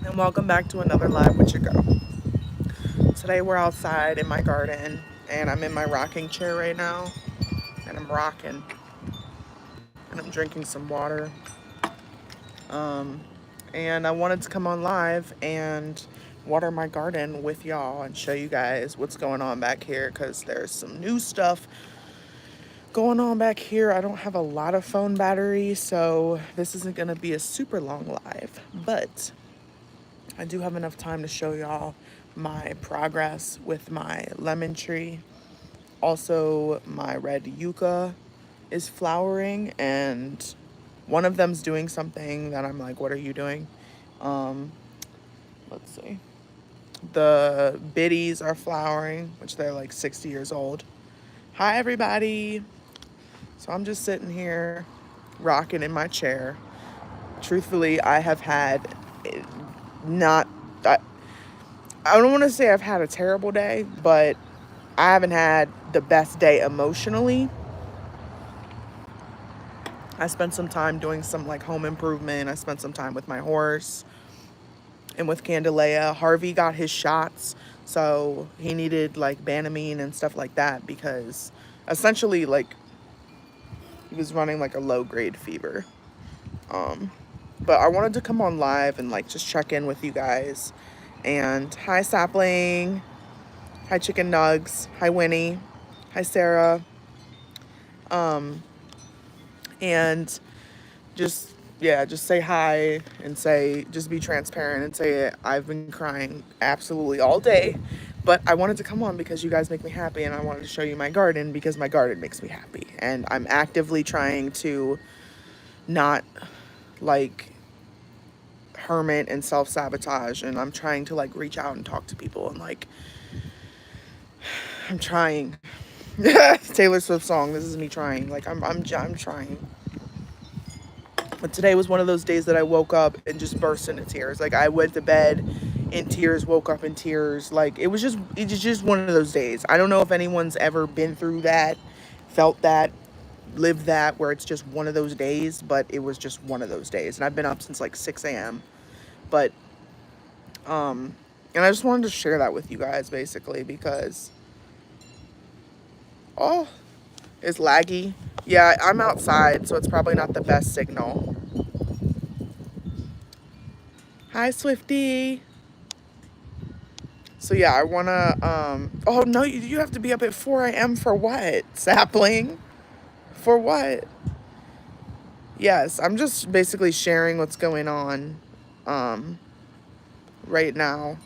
And welcome back to another live with your girl. Today we're outside in my garden and I'm in my rocking chair right now and I'm rocking and I'm drinking some water. Um, and I wanted to come on live and water my garden with y'all and show you guys what's going on back here because there's some new stuff going on back here. I don't have a lot of phone battery, so this isn't going to be a super long live, but I do have enough time to show y'all my progress with my lemon tree. Also, my red yucca is flowering, and one of them's doing something that I'm like, what are you doing? Um, let's see. The biddies are flowering, which they're like 60 years old. Hi, everybody. So I'm just sitting here rocking in my chair. Truthfully, I have had not, I, I don't want to say I've had a terrible day, but I haven't had the best day emotionally. I spent some time doing some like home improvement. I spent some time with my horse and with Candelea. Harvey got his shots, so he needed like Banamine and stuff like that because essentially like he was running like a low grade fever. Um, but I wanted to come on live and like just check in with you guys. And hi Sapling, hi Chicken Nugs, hi Winnie, hi Sarah. Um, and just just say hi and say just be transparent and say I've been crying absolutely all day, but I wanted to come on because you guys make me happy and I wanted to show you my garden because my garden makes me happy and I'm actively trying to not like hermit and self-sabotage, and I'm trying to like reach out and talk to people and like I'm trying. Taylor Swift song, this is me trying, like I'm trying. But today was one of those days that I woke up and just burst into tears. Like I went to bed in tears, woke up in tears. Like it's just one of those days. I don't know if anyone's ever been through that, felt that, lived that, where it's just one of those days, but it was just one of those days. And I've been up since like 6 a.m. But and I just wanted to share that with you guys basically because oh, it's laggy. Yeah, I'm outside, so it's probably not the best signal. Hi, Swifty. So yeah, I wanna. Oh no, you have to be up at 4 a.m. for what? Sapling? For what? Yes, I'm just basically sharing what's going on, um, right now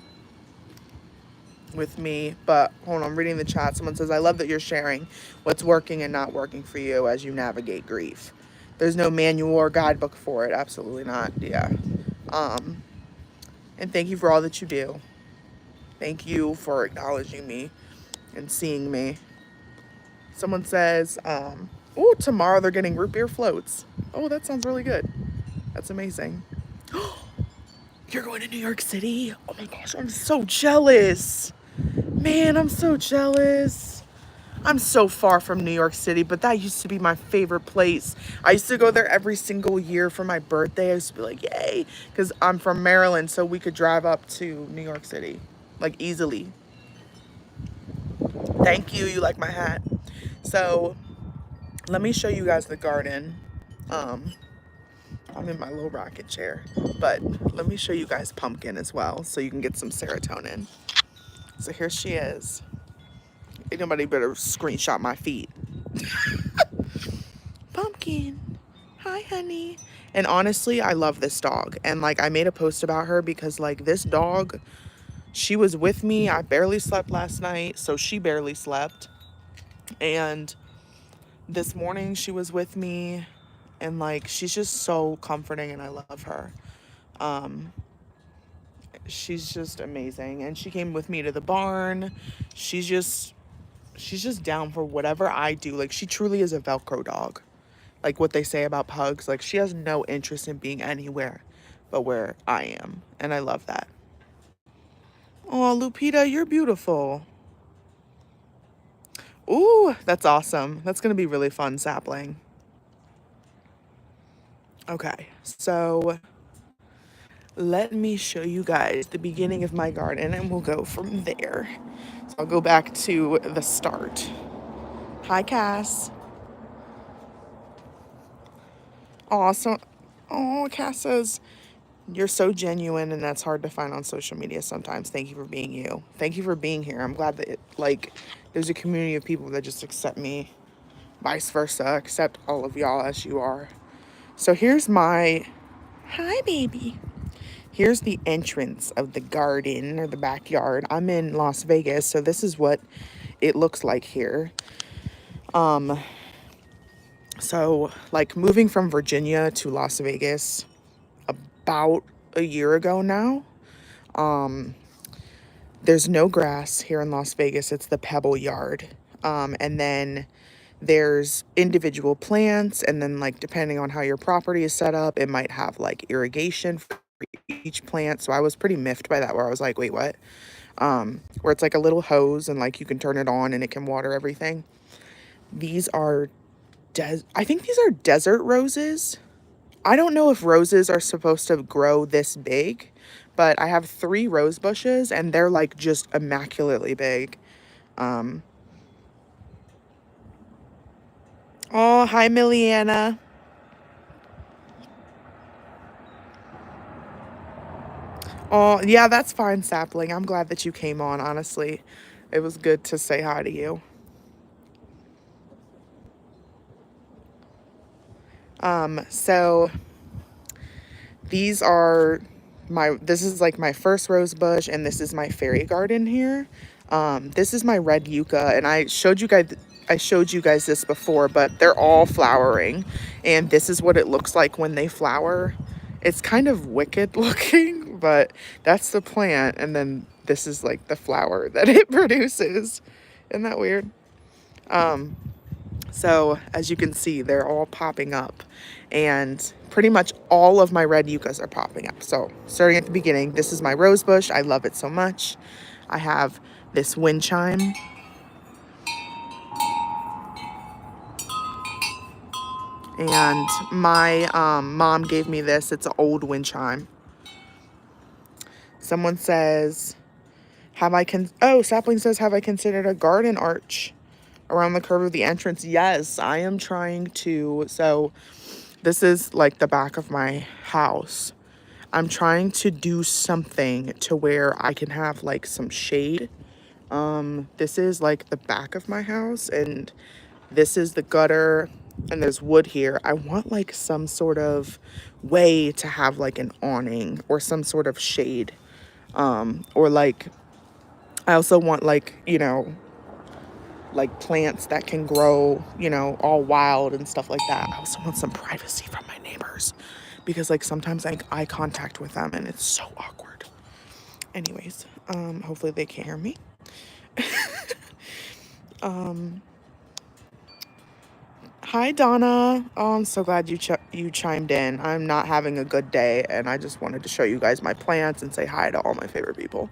with me. But hold on, I'm reading the chat. Someone says, "I love that you're sharing what's working and not working for you as you navigate grief." There's no manual or guidebook for it. Absolutely not. Yeah. Um, and thank you for all that you do. Thank you for acknowledging me and seeing me. Someone says, oh, tomorrow they're getting root beer floats. Oh, that sounds really good. That's amazing. You're going to New York City? Oh my gosh, I'm so jealous. Man, I'm so jealous. I'm so far from New York City, but that used to be my favorite place. I used to go there every single year for my birthday. I used to be like, yay, because I'm from Maryland, so we could drive up to New York City, like easily. Thank you. You like my hat. So let me show you guys the garden. Um, I'm in my little rocket chair, but let me show you guys Pumpkin as well so you can get some serotonin. So here she is. Ain't nobody better screenshot my feet. Pumpkin. Hi, honey. And honestly, I love this dog. And like, I made a post about her because like this dog, she was with me. I barely slept last night, so she barely slept. And this morning she was with me and like she's just so comforting and I love her. Um she's just amazing and she came with me to the barn. She's just she's just down for whatever I do. Like she truly is a Velcro dog. Like what they say about pugs, like she has no interest in being anywhere but where I am. And I love that. Oh, Lupita, you're beautiful. Ooh, that's awesome. That's gonna be really fun, Sapling. Okay, so let me show you guys the beginning of my garden and we'll go from there. So I'll go back to the start. Hi, Cass. Awesome. Oh, Cass says, you're so genuine and that's hard to find on social media sometimes. Thank you for being you. Thank you for being here. I'm glad that there's a community of people that just accept me, vice versa, accept all of y'all as you are. So here's my, hi baby. Here's the entrance of the garden or the backyard. I'm in Las Vegas, so this is what it looks like here. So like moving from Virginia to Las Vegas about a year ago now. There's no grass here in Las Vegas. It's the Pebble Yard. And then there's individual plants, and then like depending on how your property is set up, it might have like irrigation for each plant. So I was pretty miffed by that, where I was like, wait, what? Where it's like a little hose and like you can turn it on and it can water everything. These are I think these are desert roses. I don't know if roses are supposed to grow this big, but I have 3 rose bushes and they're like just immaculately big. Oh, hi, Milliana. Oh, yeah, that's fine, Sapling. I'm glad that you came on, honestly. It was good to say hi to you. So this is like my first rose bush, and this is my fairy garden here. This is my red yucca, and I showed you guys this before, but they're all flowering, and this is what it looks like when they flower. It's kind of wicked looking, but that's the plant, and then this is like the flower that it produces. Isn't that weird? So as you can see, they're all popping up, and pretty much all of my red yuccas are popping up. So starting at the beginning, this is my rose bush. I love it so much. I have this wind chime. And my mom gave me this. It's an old wind chime. Someone says, Sapling says, have I considered a garden arch around the curve of the entrance? Yes, I am trying to. So this is like the back of my house. I'm trying to do something to where I can have like some shade. This is like the back of my house, and this is the gutter, and there's wood here. I want like some sort of way to have like an awning or some sort of shade. Or like, I also want like, like plants that can grow, all wild and stuff like that. I also want some privacy from my neighbors because like sometimes I eye contact with them and it's so awkward. Anyways, hopefully they can't hear me. Hi Donna. Oh, I'm so glad you chimed in. I'm not having a good day and I just wanted to show you guys my plants and say hi to all my favorite people.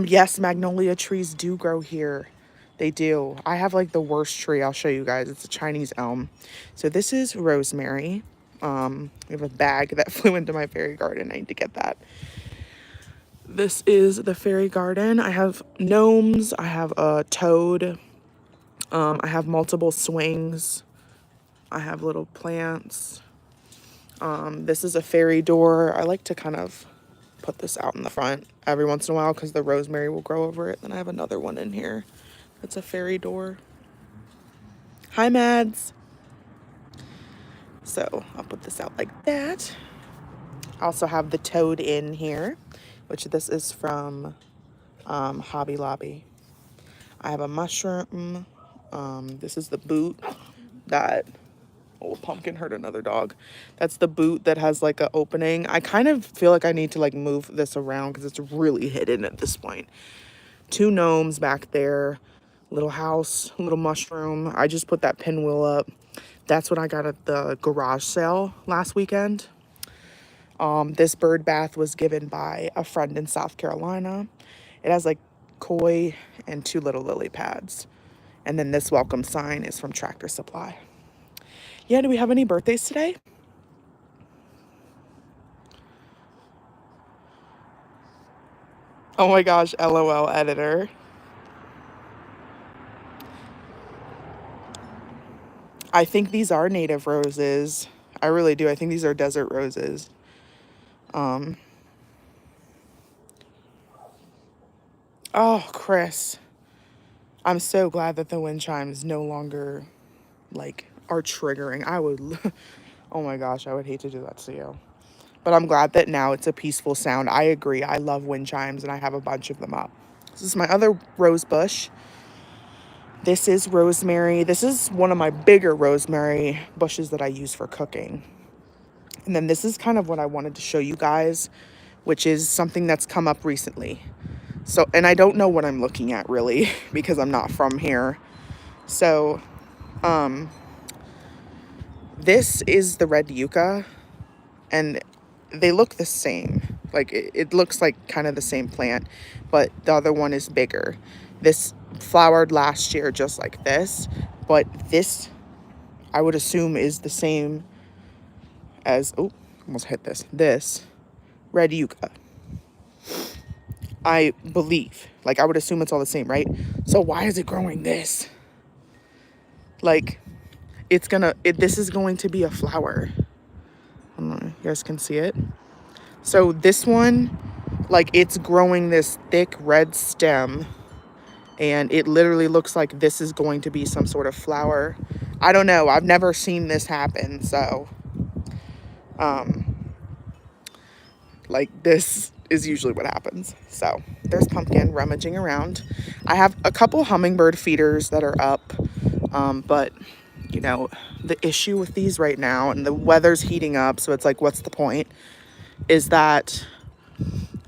Yes, magnolia trees do grow here. They do. I have like the worst tree. I'll show you guys. It's a Chinese elm. So this is rosemary. I have a bag that flew into my fairy garden. I need to get that. This is the fairy garden. I have gnomes. I have a toad. I have multiple swings. I have little plants. This is a fairy door. I like to kind of put this out in the front every once in a while because the rosemary will grow over it. Then I have another one in here. That's a fairy door. Hi, Mads. So I'll put this out like that. I also have the toad in here, which this is from Hobby Lobby. I have a mushroom. This is the boot that old pumpkin hurt another dog. That's the boot that has like an opening. I kind of feel like I need to like move this around because it's really hidden at this point. 2 gnomes back there, little house, little mushroom. I just put that pinwheel up. That's what I got at the garage sale last weekend. This bird bath was given by a friend in South Carolina. It has like koi and 2 little lily pads. And then this welcome sign is from Tractor Supply. Yeah, do we have any birthdays today? Oh my gosh, LOL editor. I think these are native roses. I really do. I think these are desert roses. Um, oh, Chris, I'm so glad that the wind chimes no longer like are triggering. I would, oh my gosh, I would hate to do that to you. But I'm glad that now it's a peaceful sound. I agree. I love wind chimes and I have a bunch of them up. This is my other rose bush. This is rosemary. This is one of my bigger rosemary bushes that I use for cooking. And then this is kind of what I wanted to show you guys, which is something that's come up recently. So, and I don't know what I'm looking at really because I'm not from here. So, this is the red yucca and they look the same. Like it looks like kind of the same plant, but the other one is bigger. This flowered last year just like this, but this I would assume is the same as, oh, almost hit this. This red yucca. I believe. Like I would assume it's all the same, right? So why is it growing this? Like this is going to be a flower. I don't know, you guys can see it. So this one, like it's growing this thick red stem and it literally looks like this is going to be some sort of flower. I don't know. I've never seen this happen. So, like this is usually what happens. So there's Pumpkin rummaging around. I have a couple hummingbird feeders that are up. But you know, the issue with these right now, and the weather's heating up, so it's like, what's the point? Is that,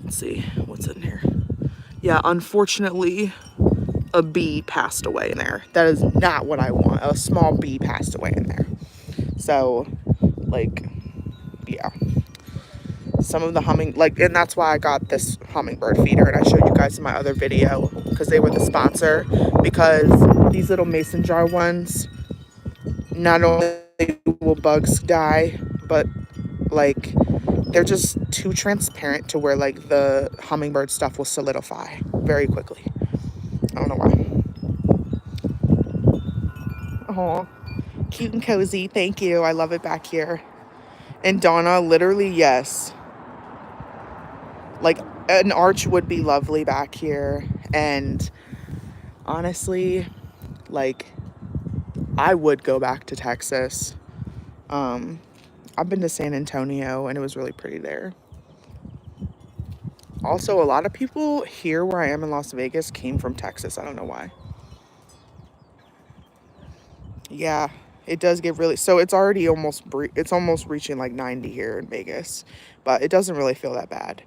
let's see, what's in here? Yeah, unfortunately, a bee passed away in there. That is not what I want. A small bee passed away in there. So, like, yeah. Some of the and that's why I got this hummingbird feeder, and I showed you guys in my other video, because they were the sponsor, because these little mason jar ones, not only will bugs die, but like they're just too transparent to where like the hummingbird stuff will solidify very quickly. I don't know why. Oh, cute and cozy. Thank you. I love it back here. And Donna, literally, yes. Like an arch would be lovely back here. And honestly, like I would go back to Texas. I've been to San Antonio and it was really pretty there. Also, a lot of people here where I am in Las Vegas came from Texas. I don't know why. Yeah, it does get really, so it's already it's almost reaching like 90 here in Vegas, but it doesn't really feel that bad.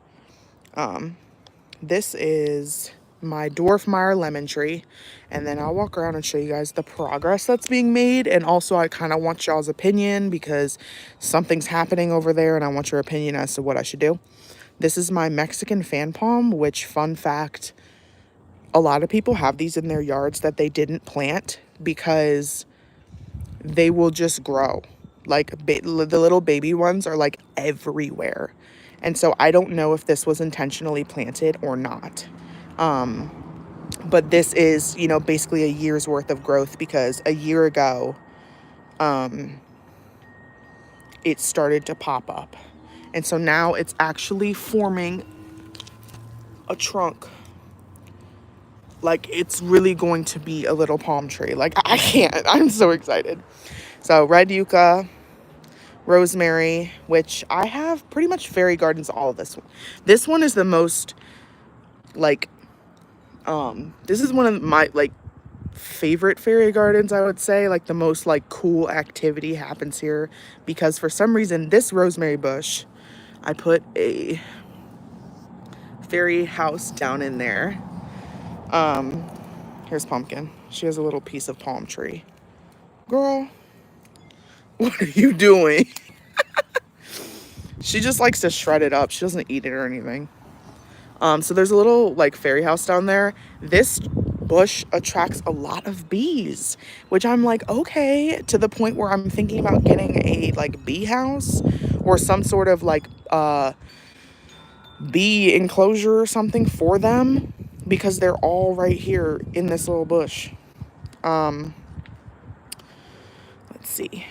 This is my dwarf Meyer lemon tree, and then I'll walk around and show you guys the progress that's being made. And also I kind of want y'all's opinion because something's happening over there and I want your opinion as to what I should do. This is my Mexican fan palm, which, fun fact, a lot of people have these in their yards that they didn't plant because they will just grow. Like the little baby ones are like everywhere. And so I don't know if this was intentionally planted or not. But this is, you know, basically a year's worth of growth because a year ago, it started to pop up. And so now it's actually forming a trunk. Like it's really going to be a little palm tree. Like I can't, I'm so excited. So red yucca, rosemary, which I have pretty much fairy gardens, all of this one. This one is the most like, this is one of my like favorite fairy gardens, I would say. Like the most like cool activity happens here because for some reason this rosemary bush, I put a fairy house down in there. Here's Pumpkin. She has a little piece of palm tree. Girl, what are you doing? She just likes to shred it up. She doesn't eat it or anything. So there's a little like fairy house down there. This bush attracts a lot of bees, which I'm like, okay, to the point where I'm thinking about getting a like bee house or some sort of like bee enclosure or something for them because they're all right here in this little bush. Let's see.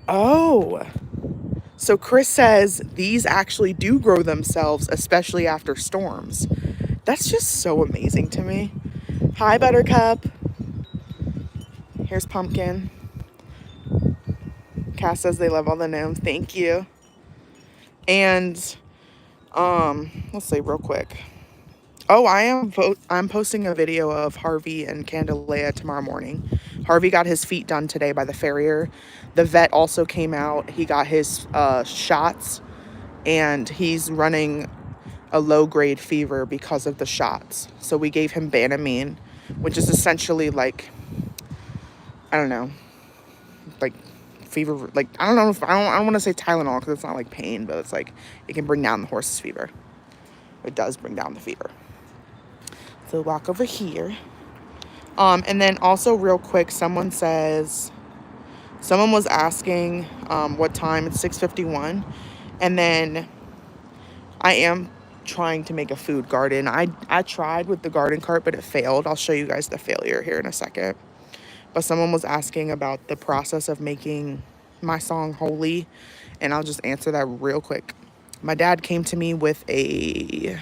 Oh, so Chris says these actually do grow themselves, especially after storms. That's just so amazing to me. Hi, Buttercup. Here's Pumpkin. Cass says they love all the gnomes. Thank you. And let's see real quick. Oh, I'm posting a video of Harvey and Candelea tomorrow morning. Harvey got his feet done today by the farrier. The vet also came out. He got his shots, and he's running a low-grade fever because of the shots. So we gave him Banamine, which is essentially like, I don't know, like fever, like, I don't know if, I don't want to say Tylenol because it's not like pain, but it's like, it can bring down the horse's fever. It does bring down the fever. So walk over here. And then also real quick, someone was asking what time. It's 6:51. And then I am trying to make a food garden. I tried with the garden cart, but it failed. I'll show you guys the failure here in a second. But someone was asking about the process of making my song Holy, and I'll just answer that real quick. My dad came to me with a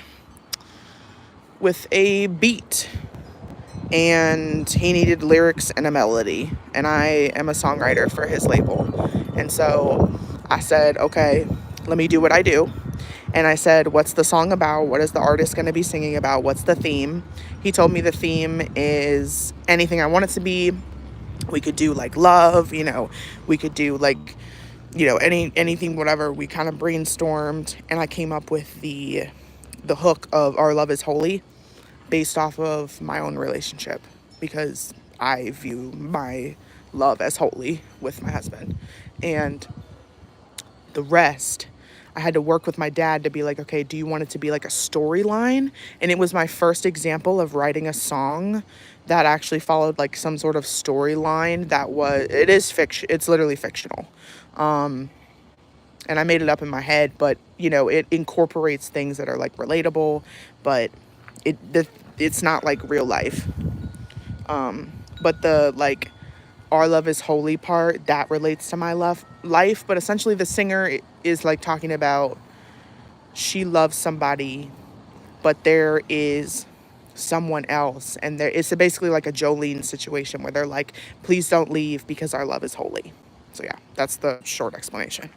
beat, and he needed lyrics and a melody, and I am a songwriter for his label. And so I said, okay, let me do what I do. And I said, what's the song about? What is the artist going to be singing about? What's the theme? He told me the theme is anything I want it to be. We could do like love, we could do like, anything, whatever. We kind of brainstormed, and I came up with the hook of Our Love is Holy, based off of my own relationship, because I view my love as holy with my husband. And the rest, I had to work with my dad to be like, okay, do you want it to be like a storyline? And it was my first example of writing a song that actually followed like some sort of storyline it is fiction. It's literally fictional. And I made it up in my head, but it incorporates things that are like relatable, but it's not like real life. But the like Our Love is Holy part, that relates to my life, but essentially the singer is like talking about she loves somebody, but there is someone else, and it's basically like a Jolene situation where they're like, please don't leave because our love is holy. So yeah, that's the short explanation.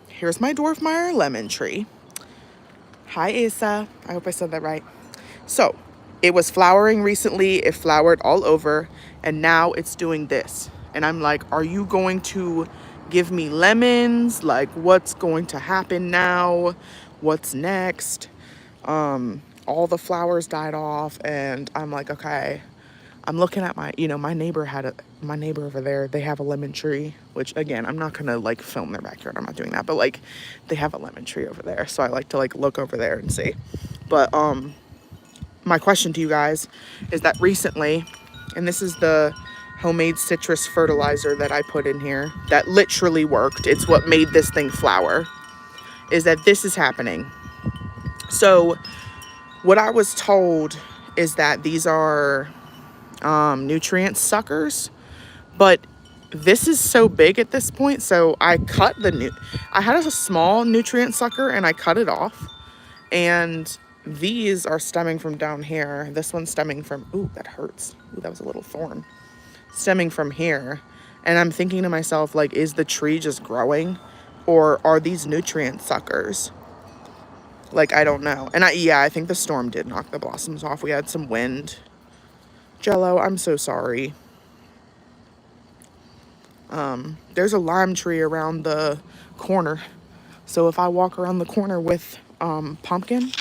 Here's my dwarf Meyer lemon tree. Hi, Asa. I hope I said that right. So it was flowering recently. It flowered all over, and now it's doing this. And I'm like, are you going to give me lemons? Like, what's going to happen now? What's next? All the flowers died off, and I'm like, okay. I'm looking at my neighbor over there. They have a lemon tree, which again, I'm not gonna like film their backyard. I'm not doing that, but like they have a lemon tree over there. So I like to like look over there and see. But my question to you guys is that recently, and this is the homemade citrus fertilizer that I put in here that literally worked. It's what made this thing flower, is that this is happening. So what I was told is that these are nutrient suckers, but this is so big at this point, so I had a small nutrient sucker and I cut it off, and these are stemming from down here. This one's stemming from, ooh, that hurts. Ooh, that was a little thorn. Stemming from here. And I'm thinking to myself, like, is the tree just growing, or are these nutrient suckers? Like, I don't know. And I think the storm did knock the blossoms off. We had some wind. Jello, I'm so sorry. There's a lime tree around the corner. So if I walk around the corner with Pumpkin,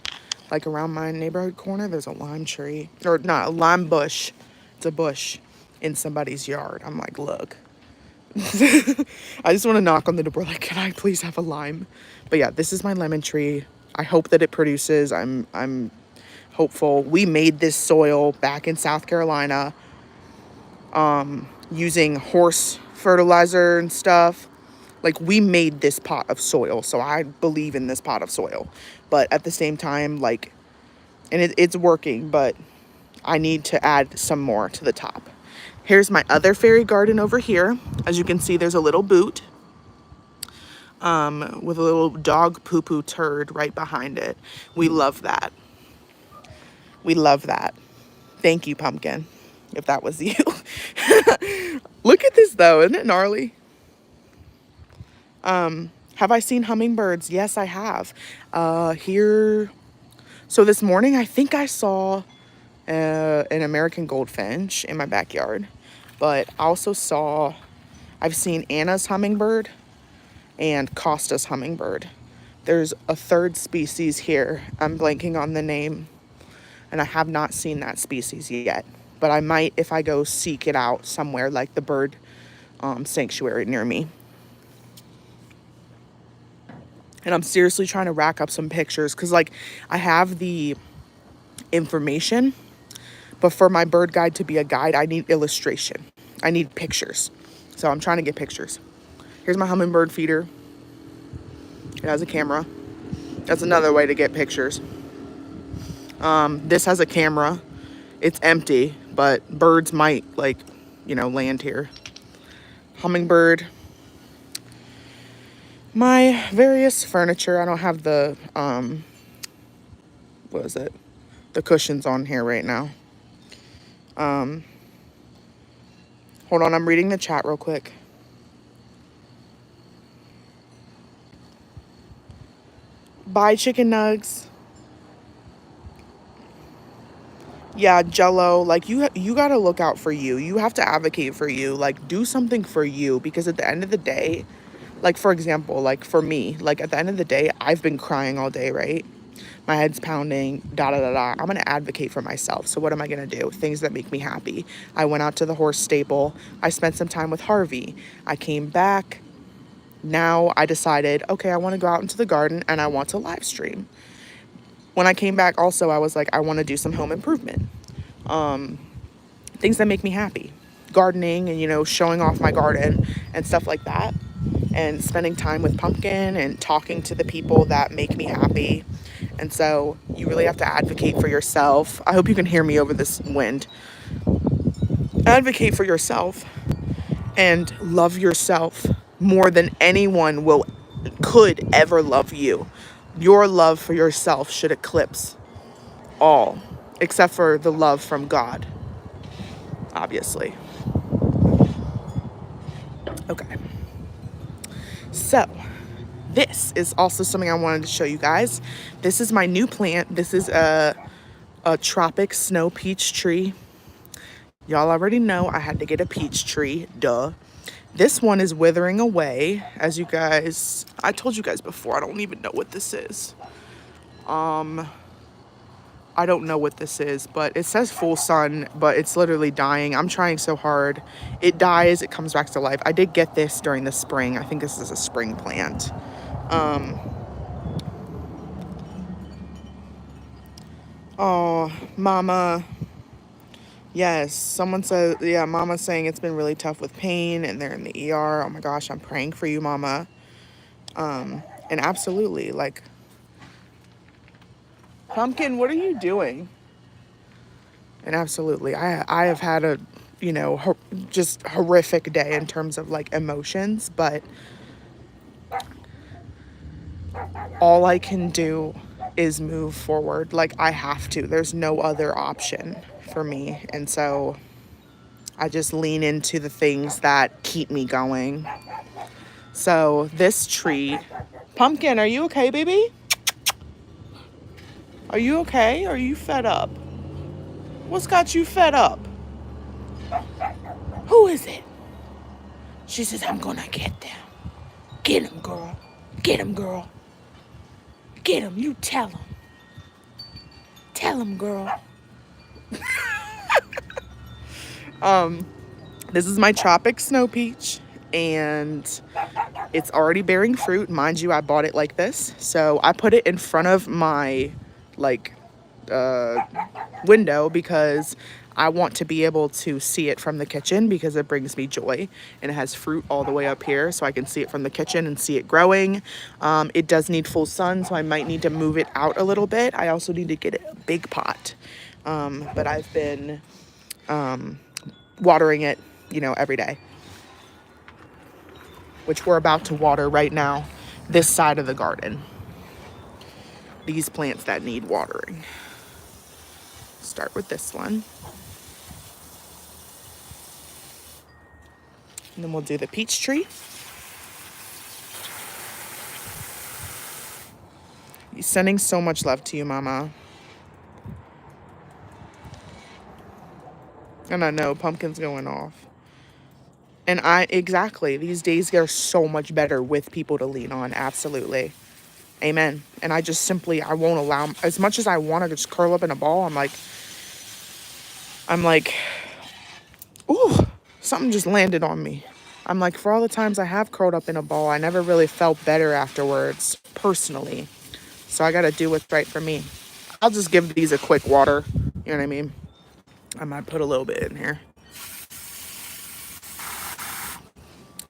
like around my neighborhood corner, there's a lime tree. Or not, a lime bush. It's a bush in somebody's yard. I'm like, look. I just want to knock on the door like, can I please have a lime? But yeah, this is my lemon tree. I hope that it produces. I'm hopeful. We made this soil back in South Carolina using horse fertilizer and stuff. Like, we made this pot of soil, so I believe in this pot of soil. But at the same time, like, and it's working, but I need to add some more to the top. Here's my other fairy garden over here. As you can see, there's a little boot with a little dog poo-poo turd right behind it. We love that. We love that. Thank you, pumpkin, if that was you. Look at this, though. Isn't it gnarly? Have I seen hummingbirds? Yes, I have. Here. So this morning, I think I saw an American goldfinch in my backyard. But I also I've seen Anna's hummingbird and Costa's hummingbird. There's a third species here. I'm blanking on the name. And I have not seen that species yet. But I might if I go seek it out somewhere like the bird sanctuary near me. And I'm seriously trying to rack up some pictures because, like, I have the information, but for my bird guide to be a guide, I need illustration. I need pictures. So I'm trying to get pictures. Here's my hummingbird feeder. It has a camera. That's another way to get pictures. This has a camera. It's empty, but birds might, like, land here. Hummingbird. My various furniture. I don't have the, what is it? The cushions on here right now. Hold on, I'm reading the chat real quick. Bye, chicken nugs. Yeah, Jello, like, you gotta look out for you. You have to advocate for you. Like, do something for you, because at the end of the day, like, for example, like, for me, like, at the end of the day, I've been crying all day, right? My head's pounding, da-da-da-da. I'm going to advocate for myself. So what am I going to do? Things that make me happy. I went out to the horse stable. I spent some time with Harvey. I came back. Now I decided, okay, I want to go out into the garden and I want to live stream. When I came back also, I was like, I want to do some home improvement. Things that make me happy. Gardening and, showing off my garden and stuff like that. And spending time with Pumpkin and talking to the people that make me happy. And so you really have to advocate for yourself. I hope you can hear me over this wind. Advocate for yourself and love yourself more than anyone could ever love you. Your love for yourself should eclipse all, except for the love from God, obviously. Okay. So, this is also something I wanted to show you guys. This is my new plant. This is a tropic snow peach tree. Y'all already know I had to get a peach tree, duh. This one is withering away, as you guys, I told you guys before, I don't even know what this is. I don't know what this is, but it says full sun, but it's literally dying. I'm trying so hard. It dies, it comes back to life. I did get this during the spring. I think this is a spring plant. Oh, Mama. Yes, someone said, yeah, Mama's saying it's been really tough with pain and they're in the ER. Oh my gosh, I'm praying for you, Mama. And absolutely, like, Pumpkin, what are you doing? And absolutely, I have had a, just horrific day in terms of, like, emotions, but all I can do is move forward. Like, I have to. There's no other option for me. And so I just lean into the things that keep me going. So this tree, Pumpkin, are you okay, baby? Are you okay? Are you fed up? What's got you fed up? Who is it? She says, I'm gonna get them. Get him, girl. Get him, girl. Get him. You tell him. Tell him, girl. This is my tropic snow peach, and it's already bearing fruit. Mind you, I bought it like this. So I put it in front of my, like, window because I want to be able to see it from the kitchen because it brings me joy, and it has fruit all the way up here, so I can see it from the kitchen and see it growing. It does need full sun, so I might need to move it out a little bit. I also need to get a big pot, but I've been watering it, you know, every day, which we're about to water right now, this side of the garden. These plants that need watering. Start with this one. And then we'll do the peach tree. He's sending so much love to you, Mama. And I know pumpkin's going off. And exactly, these days are so much better with people to lean on. Absolutely. Amen. And I just simply, I won't allow, as much as I want to just curl up in a ball, I'm like, ooh, something just landed on me. I'm like, for all the times I have curled up in a ball, I never really felt better afterwards, personally. So I got to do what's right for me. I'll just give these a quick water. You know what I mean? I might put a little bit in here.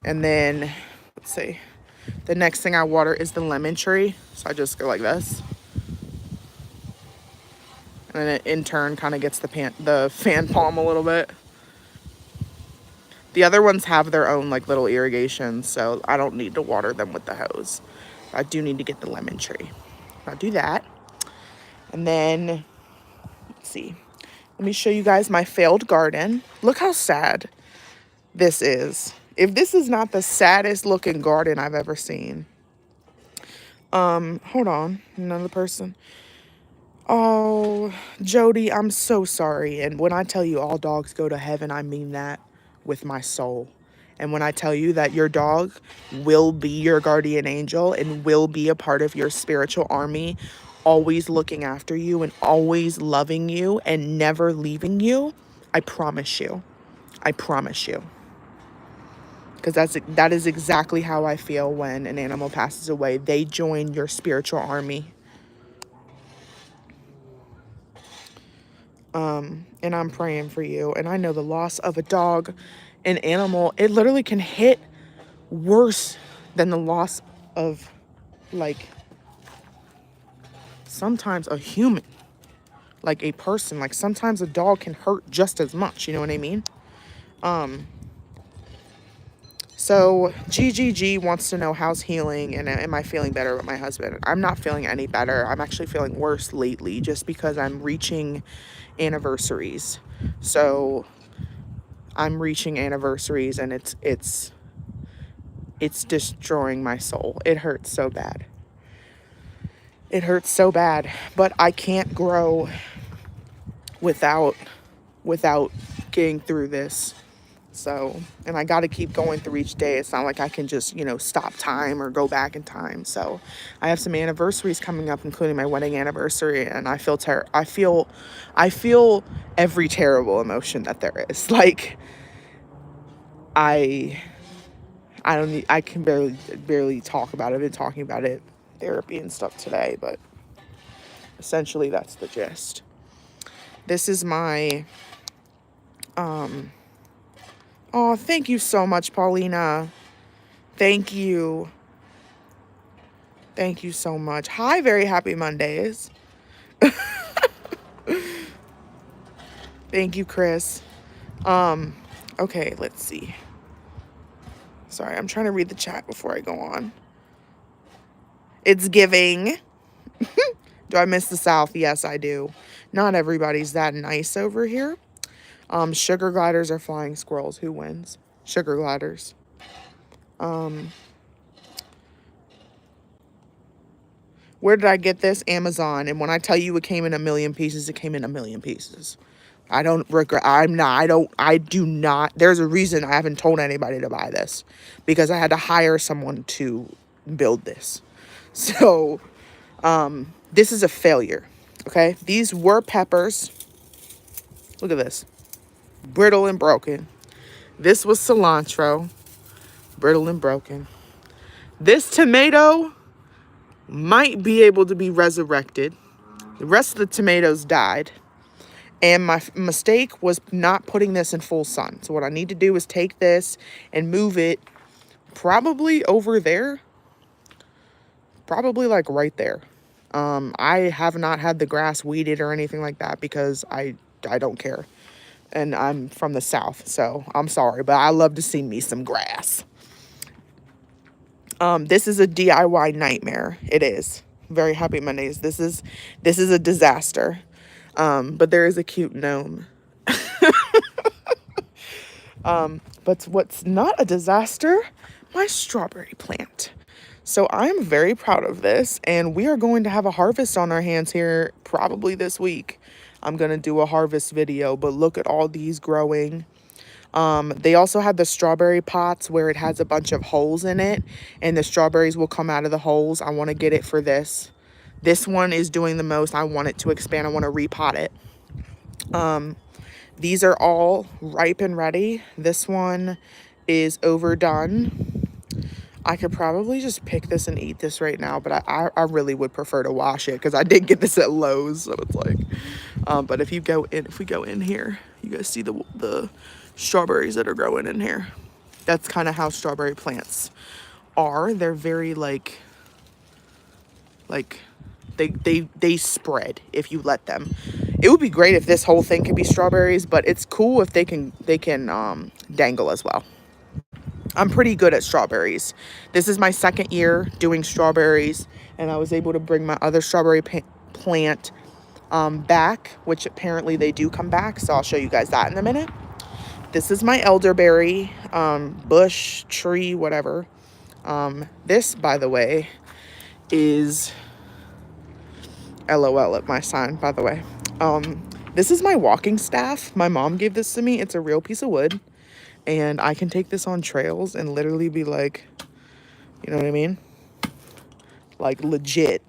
And then, let's see. The next thing I water is the lemon tree. So I just go like this. And then it in turn kind of gets the fan palm a little bit. The other ones have their own like little irrigation, so I don't need to water them with the hose. I do need to get the lemon tree. I'll do that. And then, let's see. Let me show you guys my failed garden. Look how sad this is. If this is not the saddest looking garden I've ever seen. Hold on. Another person. Oh, Jody, I'm so sorry. And when I tell you all dogs go to heaven, I mean that with my soul. And when I tell you that your dog will be your guardian angel and will be a part of your spiritual army, always looking after you and always loving you and never leaving you, I promise you. I promise you. Because that is exactly how I feel when an animal passes away. They join your spiritual army. And I'm praying for you. And I know the loss of a dog, an animal, it literally can hit worse than the loss of, like, sometimes a human, like a person. Like, sometimes a dog can hurt just as much, you know what I mean? So GGG wants to know how's healing and am I feeling better with my husband? I'm not feeling any better. I'm actually feeling worse lately just because I'm reaching anniversaries. So I'm reaching anniversaries and it's destroying my soul. It hurts so bad. It hurts so bad, but I can't grow without getting through this. So, and I got to keep going through each day. It's not like I can just, stop time or go back in time. So I have some anniversaries coming up, including my wedding anniversary. And I feel every terrible emotion that there is. Like, I can barely talk about it. I've been talking about it, therapy and stuff today, but essentially that's the gist. This is my, oh, thank you so much, Paulina. Thank you. Thank you so much. Hi, very happy Mondays. Thank you, Chris. Okay, let's see. Sorry, I'm trying to read the chat before I go on. It's giving. Do I miss the South? Yes, I do. Not everybody's that nice over here. Sugar gliders or flying squirrels? Who wins? Sugar gliders. Where did I get this? Amazon. And when I tell you it came in a million pieces, it came in a million pieces. I don't regret. I do not. There's a reason I haven't told anybody to buy this because I had to hire someone to build this. So, this is a failure. Okay. These were peppers. Look at this. Brittle and broken. This was cilantro. Brittle and broken. This tomato might be able to be resurrected. The rest of the tomatoes died. And my mistake was not putting this in full sun. So what I need to do is take this and move it probably over there. Probably like right there. I have not had the grass weeded or anything like that because I don't care. And I'm from the South, so I'm sorry, but I love to see me some grass. This is a DIY nightmare. It is. Very happy Mondays. This is a disaster. But there is a cute gnome. But what's not a disaster? My strawberry plant. So I'm very proud of this, and we are going to have a harvest on our hands here probably this week. I'm going to do a harvest video, but look at all these growing. They also have the strawberry pots where it has a bunch of holes in it, and the strawberries will come out of the holes. I want to get it for this. This one is doing the most. I want it to expand. I want to repot it. These are all ripe and ready. This one is overdone. I could probably just pick this and eat this right now, but I really would prefer to wash it because I did get this at Lowe's, so it's like, but if we go in here, you guys see the strawberries that are growing in here. That's kind of how strawberry plants are. They're very like they spread if you let them. It would be great if this whole thing could be strawberries, but it's cool if they can dangle as well. I'm pretty good at strawberries. This is my second year doing strawberries, and I was able to bring my other strawberry plant back, which apparently they do come back, so I'll show you guys that in a minute. This is my elderberry bush, tree, whatever. This, by the way, is LOL at my sign, by the way. This is my walking staff. My mom gave this to me. It's a real piece of wood. And I can take this on trails and literally be like, you know what I mean? Like legit.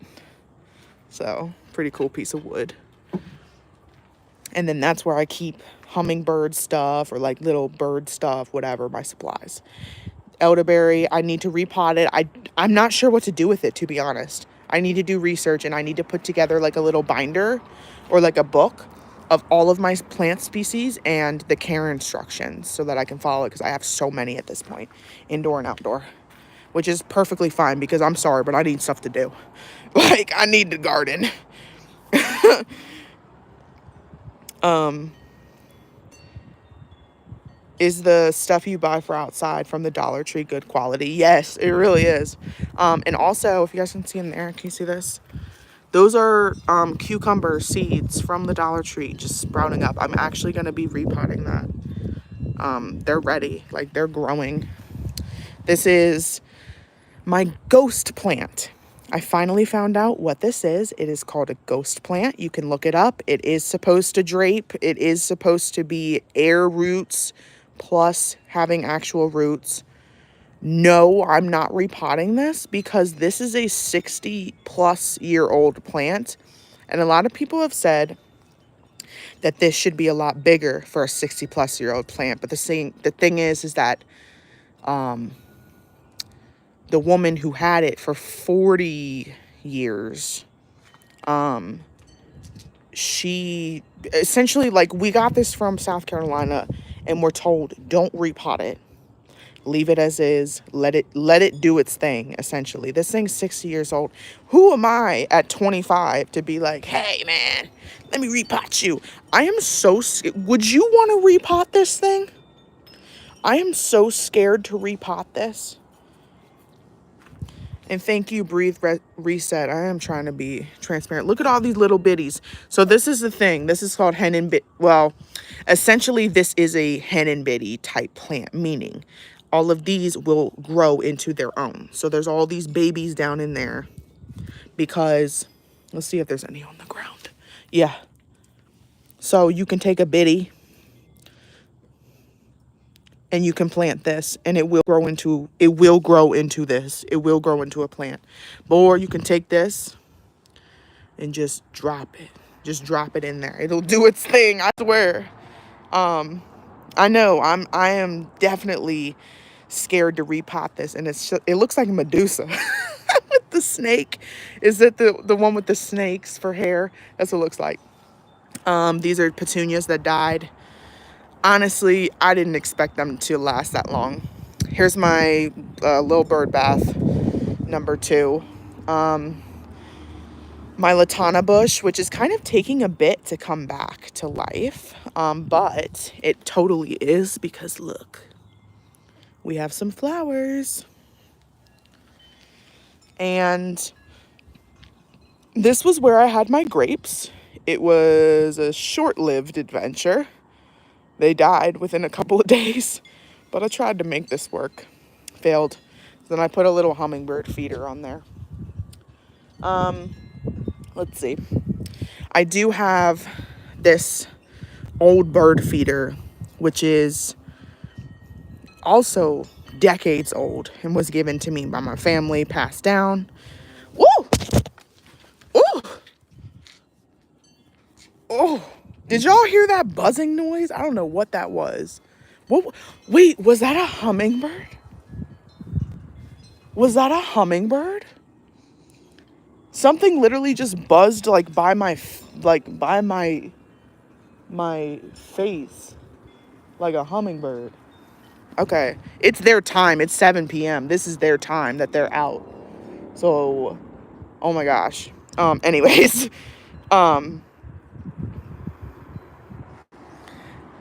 So, pretty cool piece of wood. And then that's where I keep hummingbird stuff or like little bird stuff, whatever, my supplies. Elderberry, I need to repot it. I'm not sure what to do with it, to be honest. I need to do research, and I need to put together like a little binder or like a book of all of my plant species and the care instructions so that I can follow it, because I have so many at this point, indoor and outdoor, which is perfectly fine because I'm sorry, but I need stuff to do. Like, I need to garden. Is the stuff you buy for outside from the Dollar Tree good quality? Yes, it really is. And also, if you guys can see in there, can you see this? Those are cucumber seeds from the Dollar Tree just sprouting up. I'm actually going to be repotting that. They're ready. Like, they're growing. This is my ghost plant. I finally found out what this is. It is called a ghost plant. You can look it up. It is supposed to drape. It is supposed to be air roots plus having actual roots. No, I'm not repotting this because this is a 60 plus year old plant. And a lot of people have said that this should be a lot bigger for a 60 plus year old plant. But the thing is that the woman who had it for 40 years, she essentially, like, we got this from South Carolina and we're told, don't repot it. Leave it as is. Let it do its thing, essentially. This thing's 60 years old. Who am I at 25 to be like, hey, man, let me repot you? I am so scared. Would you want to repot this thing? I am so scared to repot this. And thank you, Breathe Reset. I am trying to be transparent. Look at all these little bitties. So this is the thing. This is called hen and bit. Well, essentially, this is a hen and bitty type plant, meaning all of these will grow into their own. So there's all these babies down in there because, let's see if there's any on the ground. Yeah. So you can take a bitty and you can plant this and it will grow into this. It will grow into a plant. Or you can take this and just drop it. Just drop it in there. It'll do its thing, I swear. I know I am definitely scared to repot this, and it looks like Medusa with the snake. Is it the one with the snakes for hair? That's what it looks like. These are petunias that died. Honestly, I didn't expect them to last that long. Here's my little bird bath number 2. My latana bush, which is kind of taking a bit to come back to life, but it totally is, because look, we have some flowers. And this was where I had my grapes. It was a short-lived adventure. They died within a couple of days, but I tried to make this work. Failed. Then I put a little hummingbird feeder on there. Let's see. I do have this old bird feeder, which is also decades old and was given to me by my family, passed down. Woo! Ooh! Oh! Did y'all hear that buzzing noise? I don't know what that was. What? Wait, was that a hummingbird? Was that a hummingbird? Something literally just buzzed like by my face, like a hummingbird. Okay, it's their time. It's 7 p.m. This is their time that they're out. So, oh my gosh. Anyways, um,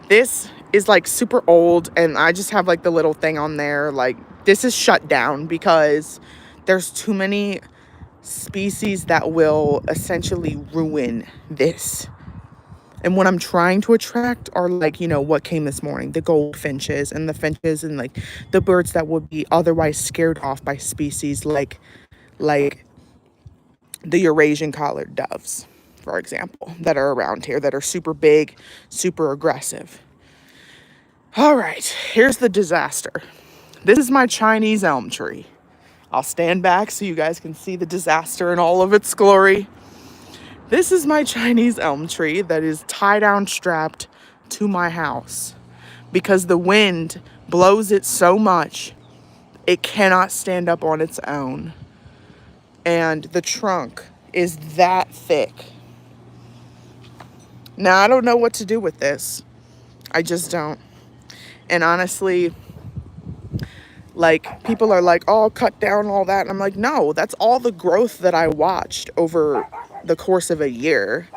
this is like super old, and I just have like the little thing on there. Like, this is shut down because there's too many species that will essentially ruin this. And what I'm trying to attract are, like, what came this morning, the goldfinches and the finches and like the birds that would be otherwise scared off by species like the Eurasian collared doves, for example, that are around here that are super big, super aggressive. All right, here's the disaster. This is my Chinese elm tree. I'll stand back so you guys can see the disaster in all of its glory. This is my Chinese elm tree that is tie-down strapped to my house because the wind blows it so much it cannot stand up on its own. And the trunk is that thick. Now, I don't know what to do with this. I just don't. And honestly, like, people are like, oh, cut down all that. And I'm like, no, that's all the growth that I watched over the course of a year.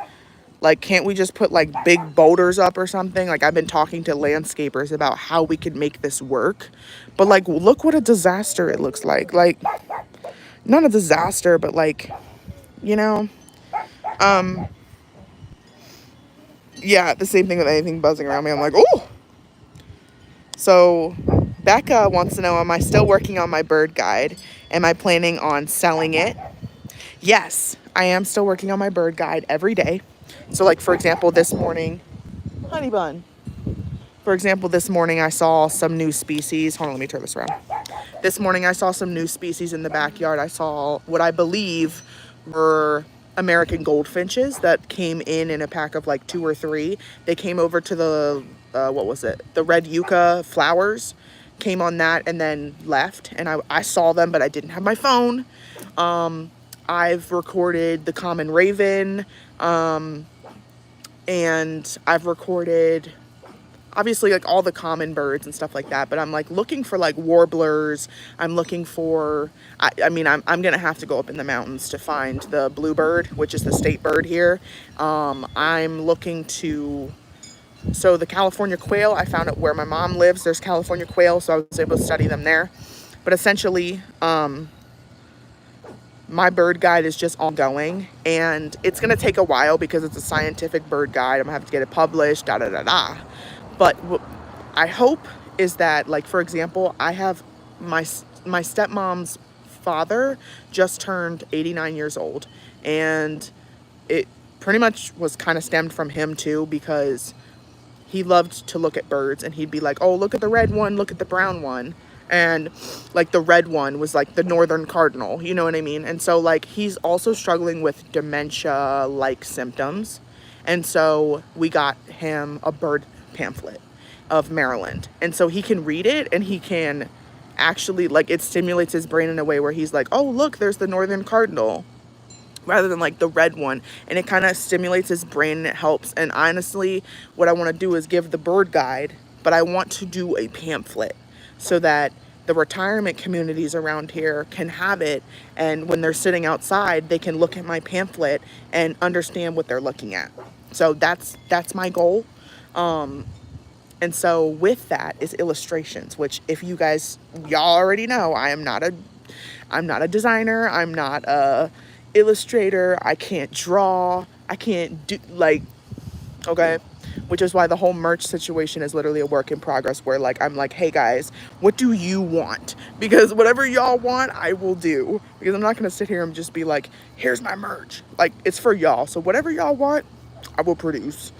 Like, can't we just put like big boulders up or something? Like, I've been talking to landscapers about how we could make this work. But like, look what a disaster it looks like. Like, not a disaster, but like, yeah, the same thing with anything buzzing around me. I'm like, oh. So Becca wants to know, am I still working on my bird guide? Am I planning on selling it? Yes, I am still working on my bird guide every day. So, like, for example, this morning, honey bun. For example, this morning I saw some new species. Hold on, let me turn this around. This morning I saw some new species in the backyard. I saw what I believe were American goldfinches that came in a pack of like 2 or 3. They came over to the, the red yucca flowers, came on that and then left. And I saw them, but I didn't have my phone. I've recorded the common raven, and I've recorded obviously like all the common birds and stuff like that, but I'm like looking for like warblers. I'm looking for, I'm gonna have to go up in the mountains to find the bluebird, which is the state bird here. I'm looking to, so the California quail, I found out where my mom lives, there's California quail, so I was able to study them there. But essentially, my bird guide is just ongoing, and it's going to take a while because it's a scientific bird guide. I'm going to have to get it published, But what I hope is that, like, for example, I have my stepmom's father just turned 89 years old, and it pretty much was kind of stemmed from him too, because he loved to look at birds, and he'd be like, oh, look at the red one, look at the brown one. And like the red one was like the northern cardinal, you know what I mean? And so like he's also struggling with dementia like symptoms. And so we got him a bird pamphlet of Maryland. And so he can read it, and he can actually, like, it stimulates his brain in a way where he's like, oh, look, there's the northern cardinal rather than like the red one, and it kind of stimulates his brain and it helps. And honestly, what I want to do is give the bird guide, but I want to do a pamphlet so that the retirement communities around here can have it, and when they're sitting outside they can look at my pamphlet and understand what they're looking at. So that's my goal. And so with that is illustrations, which if y'all already know, I'm not a designer, I'm not a illustrator, I can't draw, I can't do like, okay, which is why the whole merch situation is literally a work in progress, where like I'm like, hey guys, what do you want? Because whatever y'all want I will do, because I'm not gonna sit here and just be like, here's my merch. Like, it's for y'all, so whatever y'all want I will produce.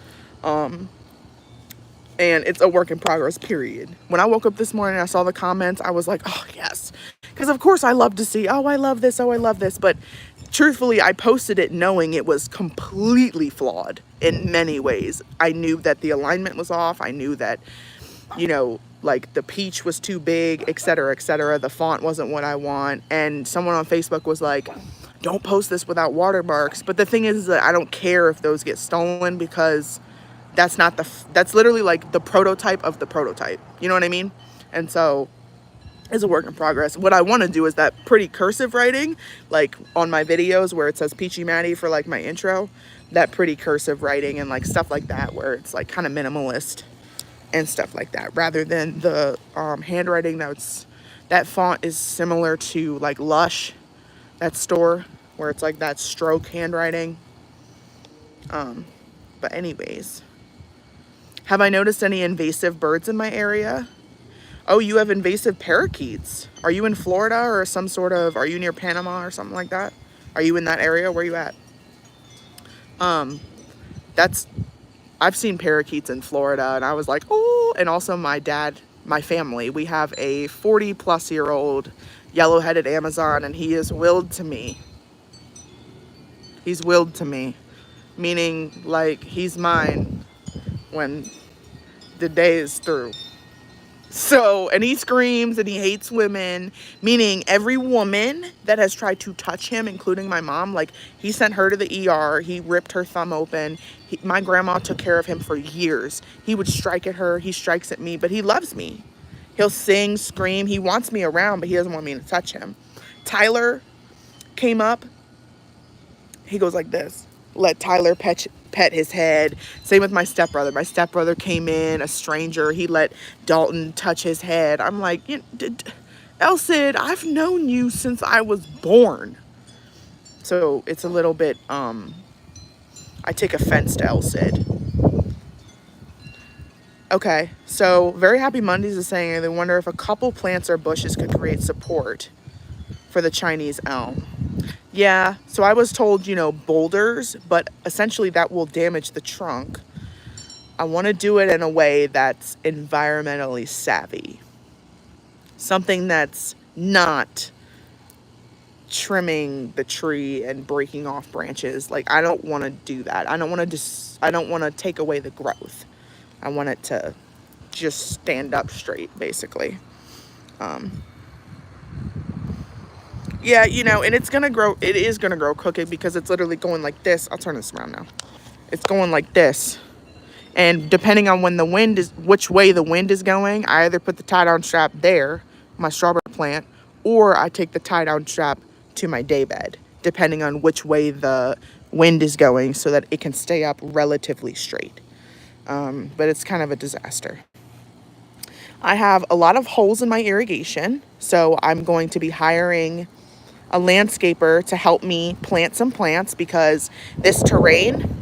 And it's a work in progress, period. When I woke up this morning and I saw the comments, I was like, oh yes, because of course I love to see, oh I love this, oh I love this. But truthfully, I posted it knowing it was completely flawed in many ways. I knew that the alignment was off. I knew that, like the peach was too big, etc., etc. The font wasn't what I want. And someone on Facebook was like, don't post this without watermarks. But the thing is that I don't care if those get stolen, because that's literally like the prototype of the prototype. You know what I mean? And so it's a work in progress. What I want to do is that pretty cursive writing, like on my videos where it says Peachy Maddie for like my intro, that pretty cursive writing and like stuff like that, where it's like kind of minimalist and stuff like that, rather than the handwriting that font is similar to like Lush, that store, where it's like that stroke handwriting. But anyways, have I noticed any invasive birds in my area? Oh, you have invasive parakeets. Are you in Florida or are you near Panama or something like that? Are you in that area? Where are you at? I've seen parakeets in Florida, and I was like, oh. And also my family, we have a 40-plus-year-old yellow-headed Amazon, and he is willed to me. He's willed to me, meaning like he's mine when the day is through. So, and he screams and he hates women, meaning every woman that has tried to touch him, including my mom, like he sent her to the ER, he ripped her thumb open. My grandma took care of him for years. He would strike at her, he strikes at me, but he loves me. He'll sing, scream, he wants me around, but he doesn't want me to touch him. Tyler came up, he goes like this. Let Tyler pet his head. Same with my stepbrother. My stepbrother came in, a stranger. He let Dalton touch his head. I'm like, Elsid, I've known you since I was born. So it's a little bit, I take offense to Elsid. Okay, so Very Happy Mondays is saying they wonder if a couple plants or bushes could create support for the Chinese elm. Yeah, so I was told, boulders, but essentially that will damage the trunk. I want to do it in a way that's environmentally savvy. Something that's not trimming the tree and breaking off branches. Like, I don't want to do that. I don't want to take away the growth. I want it to just stand up straight, basically. Yeah, and it's going to grow. It is going to grow crooked because it's literally going like this. I'll turn this around now. It's going like this. And depending on which way the wind is going, I either put the tie-down strap there, my strawberry plant, or I take the tie-down strap to my daybed, depending on which way the wind is going, so that it can stay up relatively straight. But it's kind of a disaster. I have a lot of holes in my irrigation, so I'm going to be hiring a landscaper to help me plant some plants, because this terrain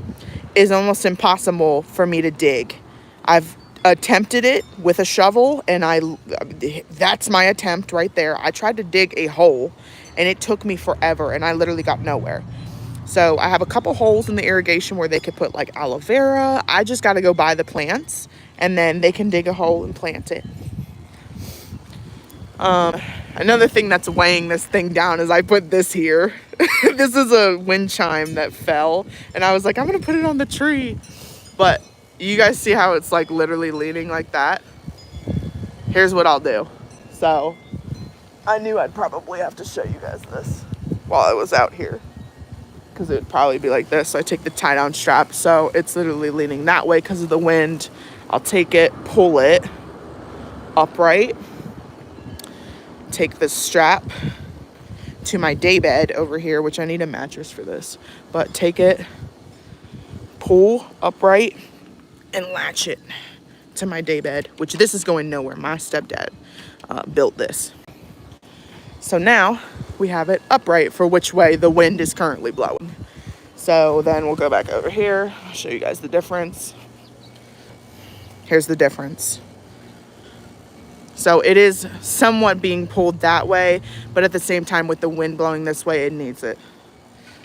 is almost impossible for me to dig. I've attempted it with a shovel, and that's my attempt right there. I tried to dig a hole and it took me forever, and I literally got nowhere. So I have a couple holes in the irrigation where they could put like aloe vera. I just got to go buy the plants, and then they can dig a hole and plant it. Another thing that's weighing this thing down is I put this here. This is a wind chime that fell, and I was like, I'm gonna put it on the tree. But you guys see how it's like literally leaning like that? Here's what I'll do. So I knew I'd probably have to show you guys this while I was out here. because it would probably be like this. So I take the tie down strap, so it's literally leaning that way because of the wind. I'll take it, pull it upright, take the strap to my day bed over here, which I need a mattress for this, but take it, pull upright, and latch it to my day bed, which this is going nowhere. My stepdad built this. So now we have it upright for which way the wind is currently blowing. So then we'll go back over here. I'll show you guys the difference. Here's the difference. So it is somewhat being pulled that way, but at the same time with the wind blowing this way, it needs it.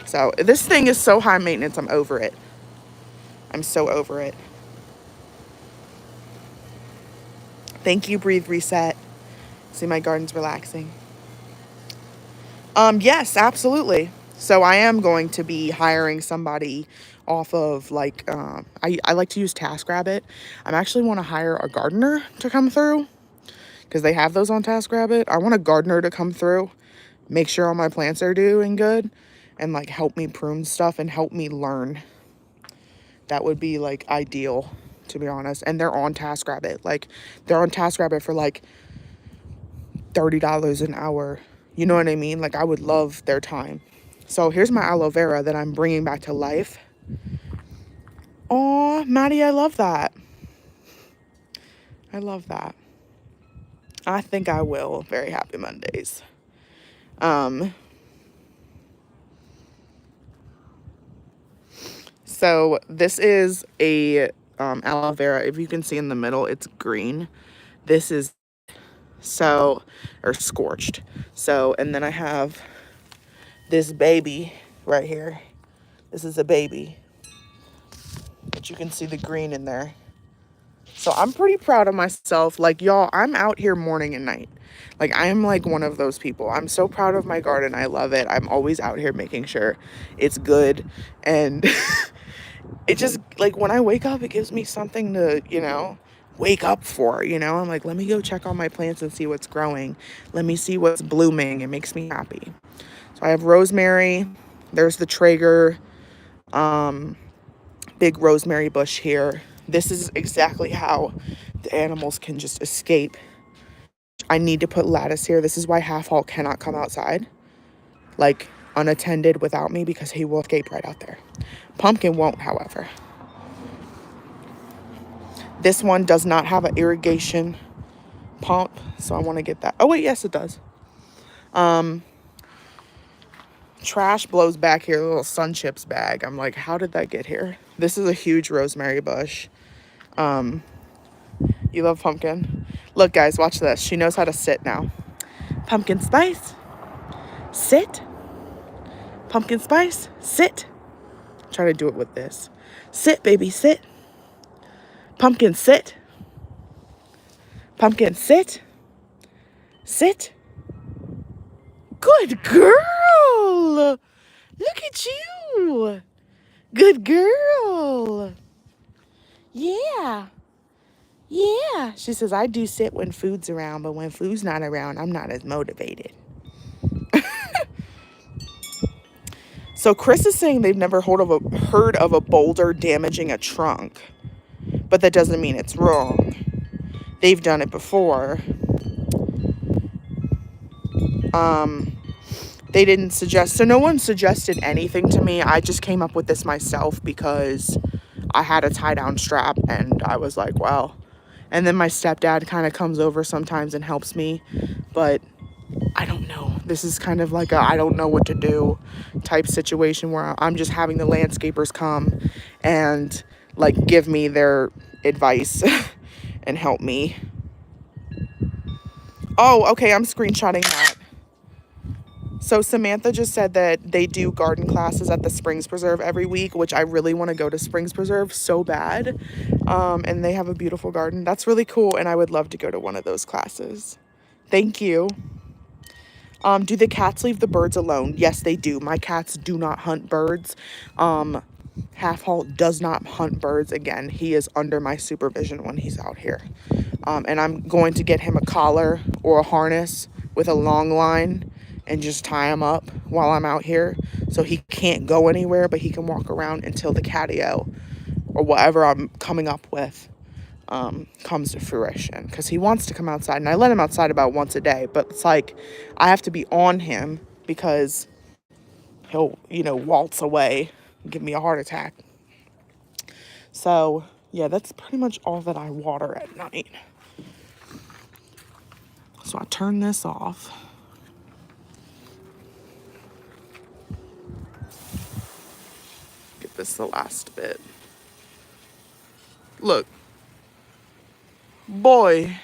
So this thing is so high maintenance, I'm over it. I'm so over it. Thank you, Breathe Reset. See, my garden's relaxing. Yes, absolutely. So I am going to be hiring somebody off of like, I like to use TaskRabbit. I actually want to hire a gardener to come through because they have those on TaskRabbit. I want a gardener to come through, make sure all my plants are doing good, and like help me prune stuff and help me learn. That would be like ideal, to be honest. And they're on TaskRabbit. Like they're on TaskRabbit for like $30 an hour. You know what I mean? Like I would love their time. So here's my aloe vera that I'm bringing back to life. Oh, Maddie, I love that. I love that. I think I will. Very happy Mondays. So this is a aloe vera. If you can see in the middle, it's green. This is or scorched. So, and then I have this baby right here. This is a baby, but you can see the green in there. So I'm pretty proud of myself. Like, y'all, I'm out here morning and night. Like, I am like one of those people. I'm so proud of my garden. I love it. I'm always out here making sure it's good. And it just, like, when I wake up, it gives me something to, wake up for, I'm like, let me go check on my plants and see what's growing. Let me see what's blooming. It makes me happy. So I have rosemary. There's the Traeger, big rosemary bush here. This is exactly how the animals can just escape. I need to put lattice here. This is why Half Halt cannot come outside, like, unattended without me, because he will escape right out there. Pumpkin won't, however. This one does not have an irrigation pump, so I want to get that. Oh, wait, yes, it does. Trash blows back here, a little Sun Chips bag. I'm like, how did that get here? This is a huge rosemary bush. You love Pumpkin? Look, guys, watch this. She knows how to sit now. Pumpkin Spice, sit. Pumpkin Spice, sit. Try to do it with this. Sit, baby, sit. Pumpkin, sit. Pumpkin, sit. Sit. Good girl. Look at you. Good girl. Yeah. Yeah. She says, I do sit when food's around, but when food's not around, I'm not as motivated. So Chris is saying they've never heard of a boulder damaging a trunk. But that doesn't mean it's wrong. They've done it before. They didn't suggest, so no one suggested anything to me. I just came up with this myself because I had a tie-down strap and I was like, well. And then my stepdad kind of comes over sometimes and helps me, but I don't know. This is kind of like a I don't know what to do type situation where I'm just having the landscapers come and like give me their advice and help me. Oh, okay, I'm screenshotting that. So Samantha just said that they do garden classes at the Springs Preserve every week, which I really want to go to Springs Preserve so bad. And they have a beautiful garden. That's really cool, and I would love to go to one of those classes. Thank you. Do the cats leave the birds alone? Yes, they do. My cats do not hunt birds. Half Halt does not hunt birds. Again, he is under my supervision when he's out here. And I'm going to get him a collar or a harness with a long line and just tie him up while I'm out here, so he can't go anywhere, but he can walk around until the catio or whatever I'm coming up with comes to fruition, because he wants to come outside, and I let him outside about once a day, but it's like I have to be on him because he'll, waltz away and give me a heart attack. So yeah, that's pretty much all that I water at night. So I turn this off. Get this the last bit. Look, boy,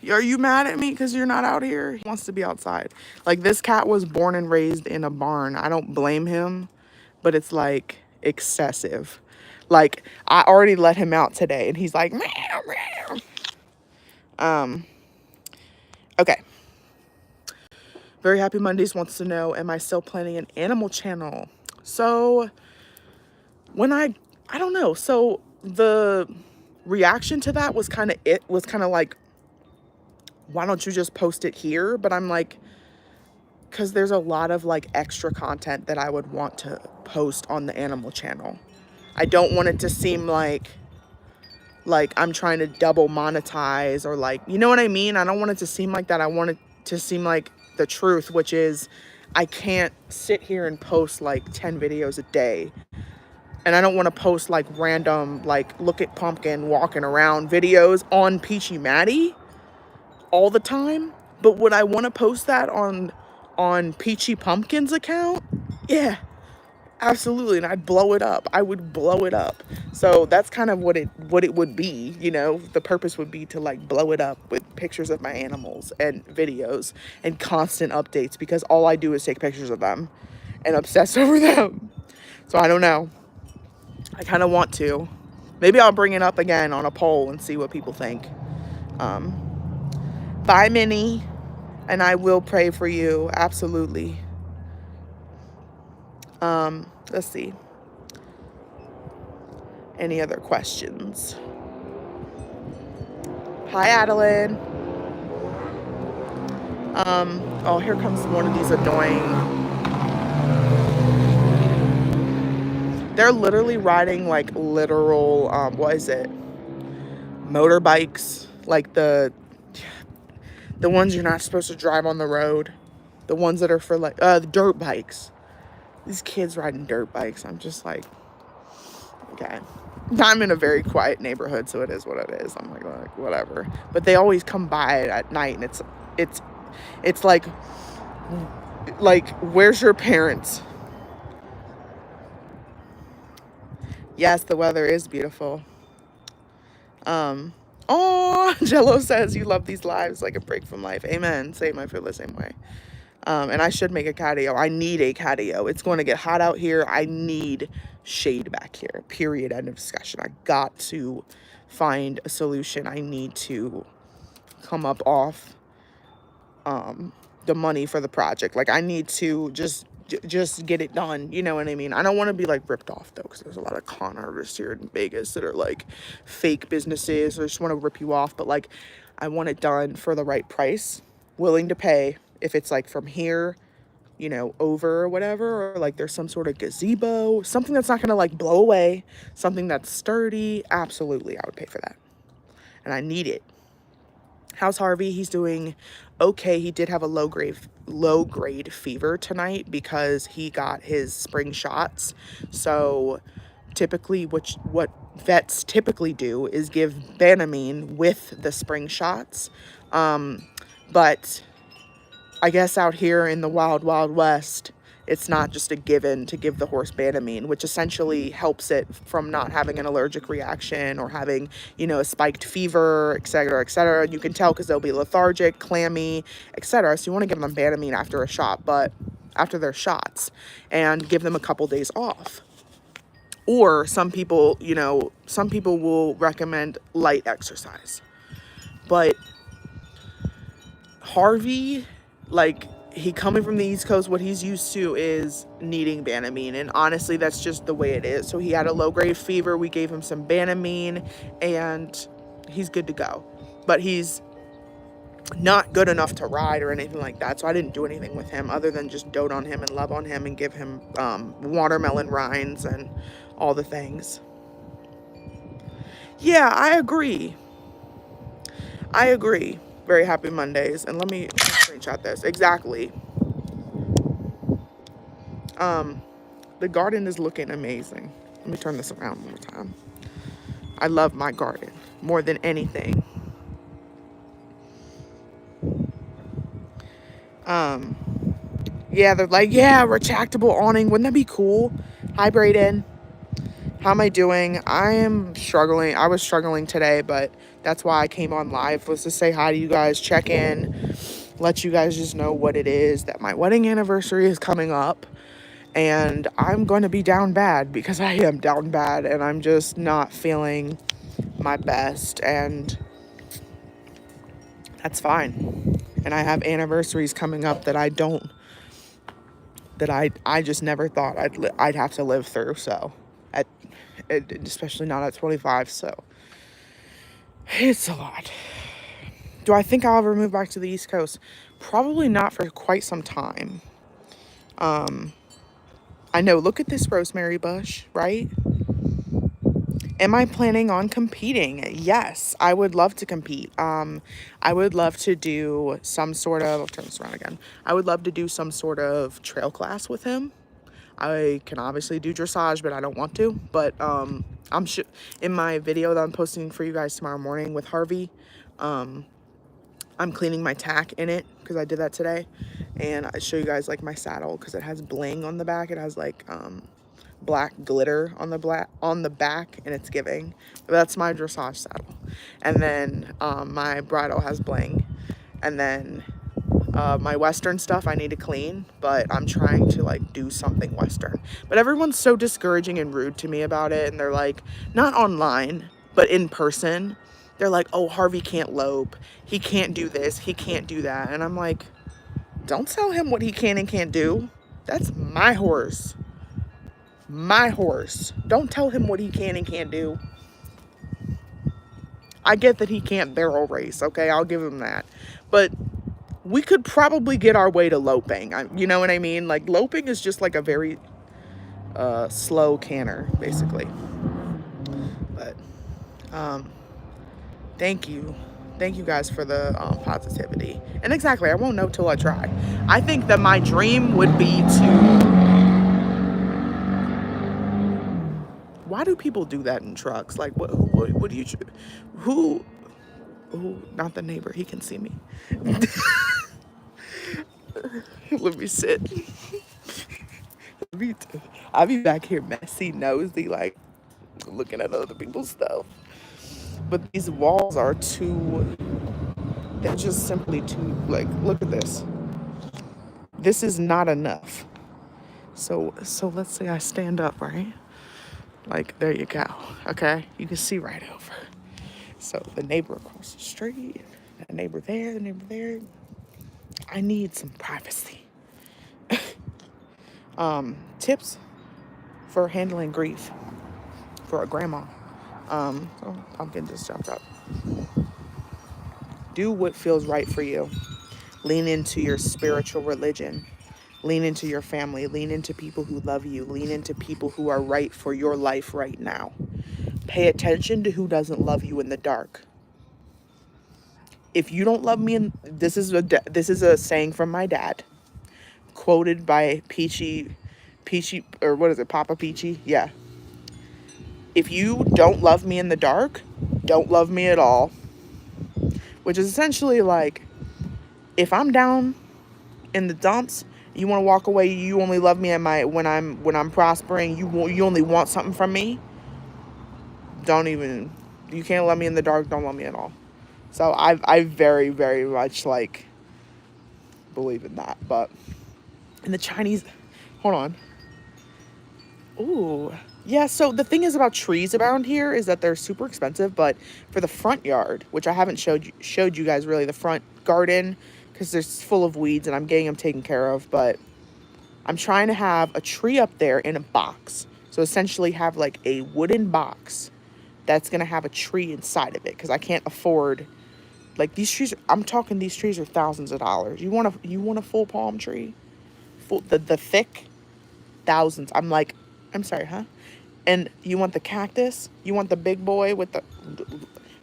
are you mad at me because you're not out here? He wants to be outside. Like, this cat was born and raised in a barn. I don't blame him, but it's like excessive. Like, I already let him out today and he's like, meow, meow. Okay. Very Happy Mondays wants to know, am I still planning an animal channel? So when I don't know. So the reaction to that was kind of like, why don't you just post it here? But I'm like, because there's a lot of like extra content that I would want to post on the animal channel. I don't want it to seem like I'm trying to double monetize, or like, you know what I mean? I don't want it to seem like that. I want it to seem like the truth, which is I can't sit here and post like 10 videos a day. And I don't want to post like random, like, look at Pumpkin walking around videos on Peachy Maddie all the time. But would I want to post that on Peachy Pumpkin's account? Yeah, absolutely. And I'd blow it up. I would blow it up. So that's kind of what it would be, the purpose would be to like blow it up with pictures of my animals and videos and constant updates, because all I do is take pictures of them and obsess over them. So I don't know. I kind of want to. Maybe I'll bring it up again on a poll and see what people think. Bye, Minnie. And I will pray for you. Absolutely. Let's see. Any other questions? Hi, Adeline. Oh, here comes one of these annoying... They're literally riding like literal, what is it? Motorbikes. Like the ones you're not supposed to drive on the road. The ones that are for like, dirt bikes. These kids riding dirt bikes. I'm just like, okay. I'm in a very quiet neighborhood, so it is what it is. I'm like whatever. But they always come by at night, and it's like, where's your parents? Yes, the weather is beautiful. Oh, Jello says you love these lives like a break from life. Amen. Same. I feel the same way. And I should make a catio. I need a catio. It's going to get hot out here. I need shade back here. Period. End of discussion. I got to find a solution. I need to come up off the money for the project. Like, I need to just get it done. You know what I mean? I don't want to be like ripped off though, because there's a lot of con artists here in Vegas that are like fake businesses or just want to rip you off. But like, I want it done for the right price, willing to pay. If it's like from here, over or whatever, or like there's some sort of gazebo, something that's not gonna like blow away, something that's sturdy, absolutely, I would pay for that. And I need it. How's Harvey? He's doing okay. He did have a low grade fever tonight because he got his spring shots. So typically what vets typically do is give Banamine with the spring shots. But I guess out here in the wild west, it's not just a given to give the horse Banamine, which essentially helps it from not having an allergic reaction or having, a spiked fever, et cetera, et cetera. You can tell because they'll be lethargic, clammy, et cetera. So you want to give them Banamine after a shot, but after their shots, and give them a couple days off. Or some people will recommend light exercise. But Harvey, like, he coming from the East Coast, what he's used to is needing Banamine. And honestly, that's just the way it is. So he had a low-grade fever. We gave him some Banamine, and he's good to go. But he's not good enough to ride or anything like that. So I didn't do anything with him other than just dote on him and love on him and give him watermelon rinds and all the things. Yeah, I agree. I agree. Very happy Mondays. And let me screenshot this. Exactly. The garden is looking amazing. Let me turn this around one more time. I love my garden more than anything. Yeah, they're like, yeah, retractable awning. Wouldn't that be cool? Hi, Brayden. How am I doing? I am struggling. I was struggling today, but that's why I came on live, was to say hi to you guys, check in, let you guys just know what it is, that my wedding anniversary is coming up, and I'm going to be down bad, because I am down bad, and I'm just not feeling my best, and that's fine. And I have anniversaries coming up that I just never thought I'd have to live through. So, especially not at 25. So, it's a lot. Do I think I'll ever move back to the East Coast? Probably not for quite some time. I know. Look at this rosemary bush, right? Am I planning on competing? Yes, I would love to compete. I would love to do some sort of, I'll turn this around again. I would love to do some sort of trail class with him. I can obviously do dressage, but I don't want to. But I'm in my video that I'm posting for you guys tomorrow morning with Harvey, I'm cleaning my tack in it because I did that today. And I show you guys like my saddle because it has bling on the back. It has like black glitter on the back, and it's giving. But that's my dressage saddle. And then my bridle has bling. And then my Western stuff I need to clean, but I'm trying to like do something Western. But everyone's so discouraging and rude to me about it, and they're like, not online, but in person. They're like, oh, Harvey can't lope. He can't do this. He can't do that. And I'm like, don't tell him what he can and can't do. That's my horse. My horse. Don't tell him what he can and can't do. I get that he can't barrel race, okay? I'll give him that. But we could probably get our way to loping. You know what I mean? Like, loping is just like a very slow canter, basically. But thank you guys for the positivity. And exactly, I won't know till I try. I think that my dream would be to... Why do people do that in trucks? Like, what do you... Who... Ooh, not the neighbor. He can see me. Let me sit. I'll be back here messy, nosy, like looking at other people's stuff. But these walls are too... They're just simply too, like, look at this. This is not enough. So let's say I stand up, right? Like, there you go. Okay? You can see right over. So the neighbor across the street, the neighbor there, the neighbor there. I need some privacy. Tips for handling grief for a grandma. So pumpkin just jumped up. Do what feels right for you. Lean into your spiritual religion. Lean into your family. Lean into people who love you. Lean into people who are right for your life right now. Pay attention to who doesn't love you in the dark. If you don't love me, this is a saying from my dad, quoted by Peachy, or what is it, Papa Peachy? Yeah. If you don't love me in the dark, don't love me at all. Which is essentially like, if I'm down in the dumps, you want to walk away, you only love me when I'm prospering, you only want something from me, you can't love me in the dark, don't love me at all. So I very, very much like believe in that. But in the Chinese, hold on. Ooh. Yeah, so the thing is about trees around here is that they're super expensive, but for the front yard, which I haven't showed you guys really, the front garden, because they're full of weeds and I'm getting them taken care of, but I'm trying to have a tree up there in a box. So essentially have like a wooden box that's going to have a tree inside of it, because I can't afford Like these trees, I'm talking these trees are thousands of dollars. You want a full palm tree? Full the thick thousands. I'm like, I'm sorry, huh? And you want the cactus? You want the big boy with the,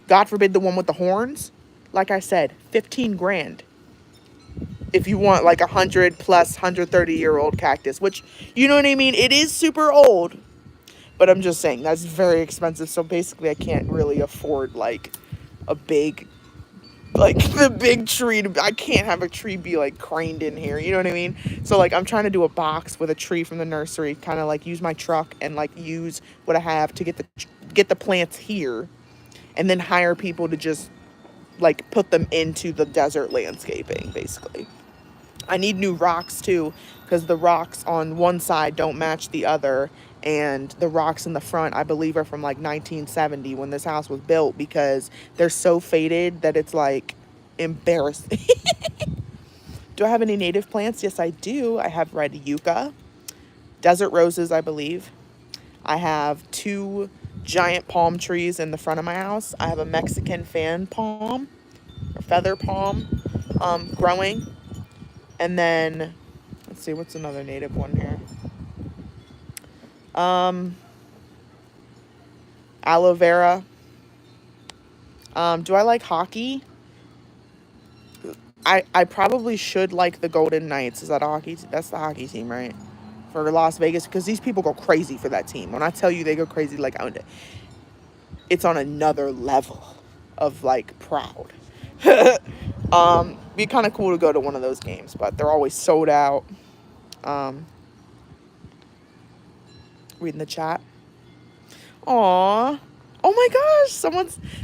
God forbid, the one with the horns? Like I said, 15 grand. If you want like 100 plus 130-year-old cactus, which, you know what I mean? It is super old, but I'm just saying that's very expensive. So basically, I can't really afford like a big, like the big tree. I can't have a tree be like craned in here. You know what I mean? So like I'm trying to do a box with a tree from the nursery, kind of like use my truck and like use what I have to get the plants here, and then hire people to just like put them into the desert landscaping, basically. I need new rocks too, because the rocks on one side don't match the other. And the rocks in the front, I believe, are from like 1970 when this house was built, because they're so faded that it's like embarrassing. Do I have any native plants? Yes, I do. I have red yucca, desert roses, I believe. I have two giant palm trees in the front of my house. I have a Mexican fan palm or feather palm growing. And then, let's see, what's another native one here? Um, Aloe vera. Do I like hockey? I probably should like the Golden Knights. Is that a hockey? That's the hockey team, right? For Las Vegas, because these people go crazy for that team. When I tell you they go crazy, like it's on another level of like proud. Be kind of cool to go to one of those games, but they're always sold out. Um, reading the chat. Aw. Oh my gosh,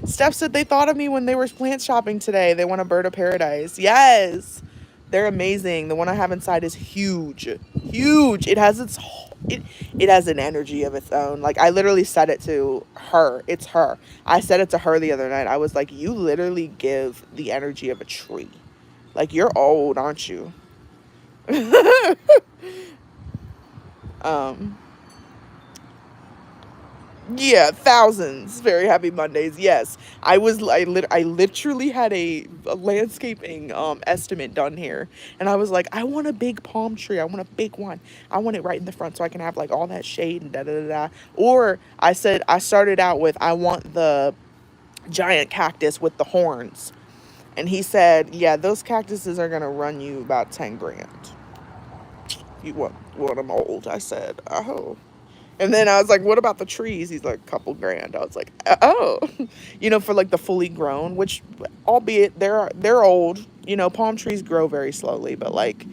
Steph said they thought of me when they were plant shopping today. They want a bird of paradise. Yes. They're amazing. The one I have inside is huge. Huge. It has an energy of its own. Like I literally said it to her. It's her. I said it to her the other night. I was like, "You literally give the energy of a tree. Like you're old, aren't you?" Um Yeah, thousands. Very happy Mondays. Yes, I literally had a landscaping estimate done here, and I was like, I want a big palm tree. I want a big one. I want it right in the front so I can have like all that shade and da da da da. Or I started out with I want the giant cactus with the horns, and he said, yeah, those cactuses are gonna run you about 10 grand. You want them old? I said, oh. And then I was like, what about the trees? He's like, couple grand. I was like, oh, for like the fully grown, which albeit they're old, palm trees grow very slowly, but like,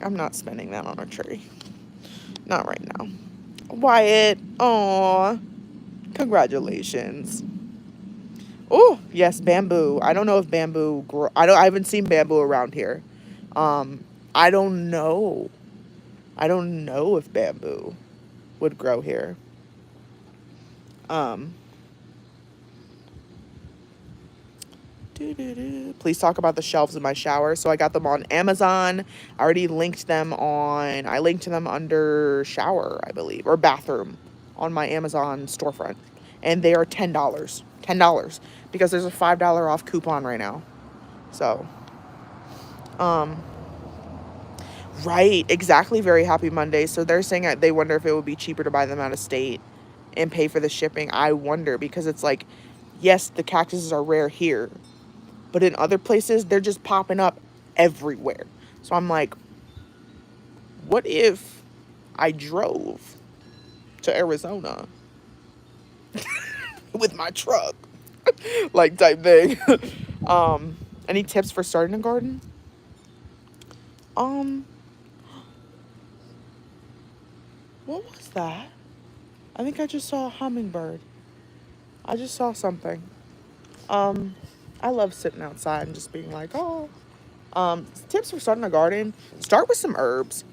I'm not spending that on a tree. Not right now. Wyatt, aw, congratulations. Oh, yes, bamboo. I don't know if bamboo I haven't seen bamboo around here. I don't know. I don't know if bamboo would grow here. Um, Please talk about the shelves in my shower. So I got them on Amazon. I linked them under shower, I believe, or bathroom on my Amazon storefront. And they are $10. $10 because there's a $5 off coupon right now. So, um, right, exactly. Very happy Monday. So they're saying that they wonder if it would be cheaper to buy them out of state and pay for the shipping. I wonder, because it's like, yes, the cactuses are rare here, but in other places, they're just popping up everywhere. So I'm like, what if I drove to Arizona with my truck? Like type thing. Any tips for starting a garden? Um, what was that? I think I just saw a hummingbird. I just saw something. Um, I love sitting outside and just being like, oh. Tips for starting a garden: start with some herbs.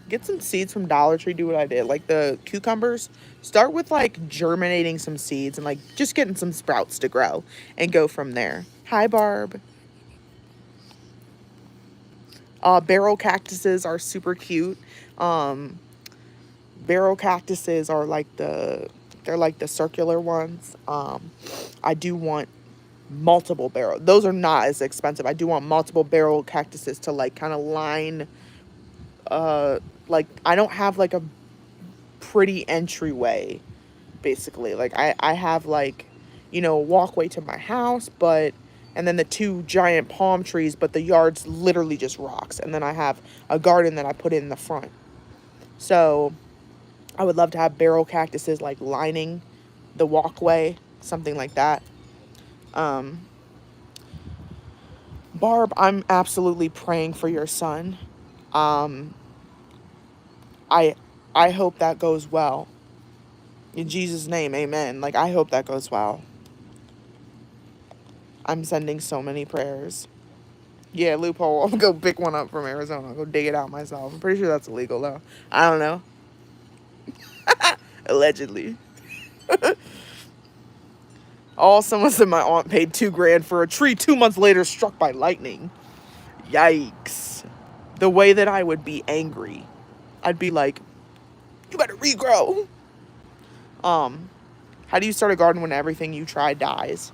Get some seeds from Dollar Tree. Do what I did, like the cucumbers. Start with like germinating some seeds and like just getting some sprouts to grow, and go from there. Hi, Barb. Barrel cactuses are super cute. Um, Barrel cactuses are like they're like the circular ones. I do want multiple barrel. Those are not as expensive. I do want multiple barrel cactuses to like kind of line, like I don't have like a pretty entryway, basically. Like I have like, a walkway to my house, but and then the two giant palm trees, but the yard's literally just rocks. And then I have a garden that I put in the front. So I would love to have barrel cactuses like lining the walkway, something like that. Um, Barb, I'm absolutely praying for your son. Um, I I hope that goes well. In Jesus' name, amen. Like I hope that goes well. I'm sending so many prayers. Yeah, loophole. I'll go pick one up from Arizona. I'll go dig it out myself. I'm pretty sure that's illegal though. I don't know. Allegedly. Oh, someone said my aunt paid $2,000 for a tree 2 months later struck by lightning. Yikes. The way that I would be angry. I'd be like, you better regrow. How do you start a garden when everything you try dies?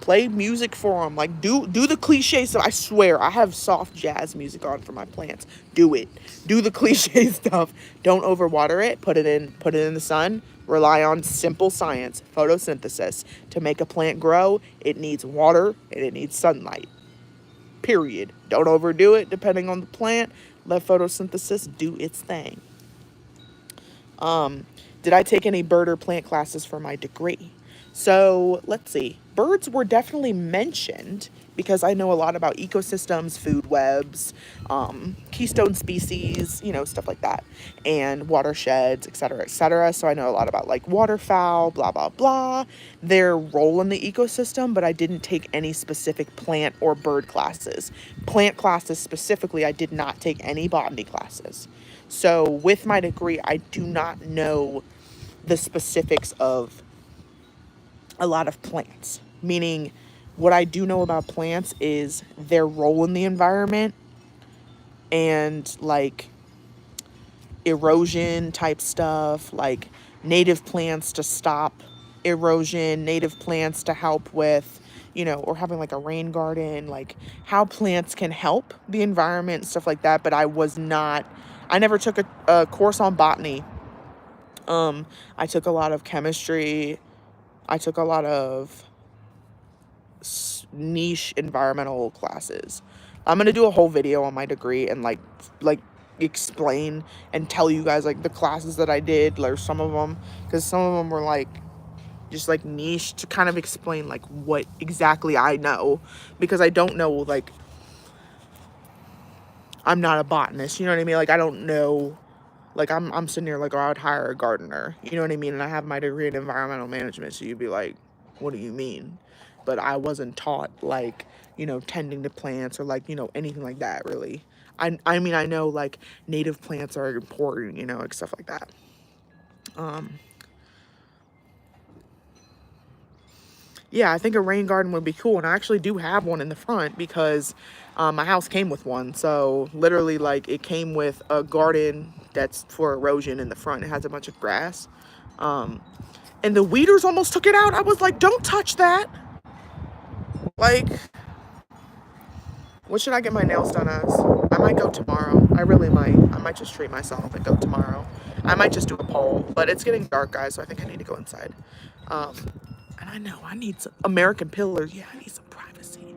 Play music for them. Like do the cliche stuff. I swear I have soft jazz music on for my plants. Do it. Do the cliche stuff. Don't overwater it. Put it in the sun. Rely on simple science, photosynthesis. To make a plant grow, it needs water and it needs sunlight. Period. Don't overdo it depending on the plant. Let photosynthesis do its thing. Did I take any bird or plant classes for my degree? So let's see. Birds were definitely mentioned because I know a lot about ecosystems, food webs, keystone species, stuff like that, and watersheds, et cetera, et cetera. So I know a lot about like waterfowl, blah, blah, blah, their role in the ecosystem, but I didn't take any specific plant or bird classes. Plant classes specifically, I did not take any botany classes. So with my degree, I do not know the specifics of a lot of plants, meaning what I do know about plants is their role in the environment and like erosion type stuff, like native plants to stop erosion, native plants to help with, or having like a rain garden, like how plants can help the environment and stuff like that. But I never took a course on botany. I took a lot of chemistry. I took a lot of niche environmental classes. I'm gonna do a whole video on my degree and like explain and tell you guys like the classes that I did, like some of them, because some of them were like just like niche to kind of explain like what exactly I know, because I don't know, like I'm not a botanist, you know what I mean? Like I don't know, like I'm sitting here like, oh, I would hire a gardener, you know what I mean? And I have my degree in environmental management, so you'd be like, what do you mean? But I wasn't taught like, tending to plants or like, anything like that really. I mean, I know like native plants are important, like stuff like that. Yeah, I think a rain garden would be cool. And I actually do have one in the front because my house came with one. So literally like it came with a garden that's for erosion in the front. It has a bunch of grass. And the weeders almost took it out. I was like, don't touch that. Like, what should I get my nails done as? I might go tomorrow. I really might. I might just treat myself and go tomorrow. I might just do a poll, but it's getting dark, guys, so I think I need to go inside. And I know I need some American pillars. Yeah, I need some privacy.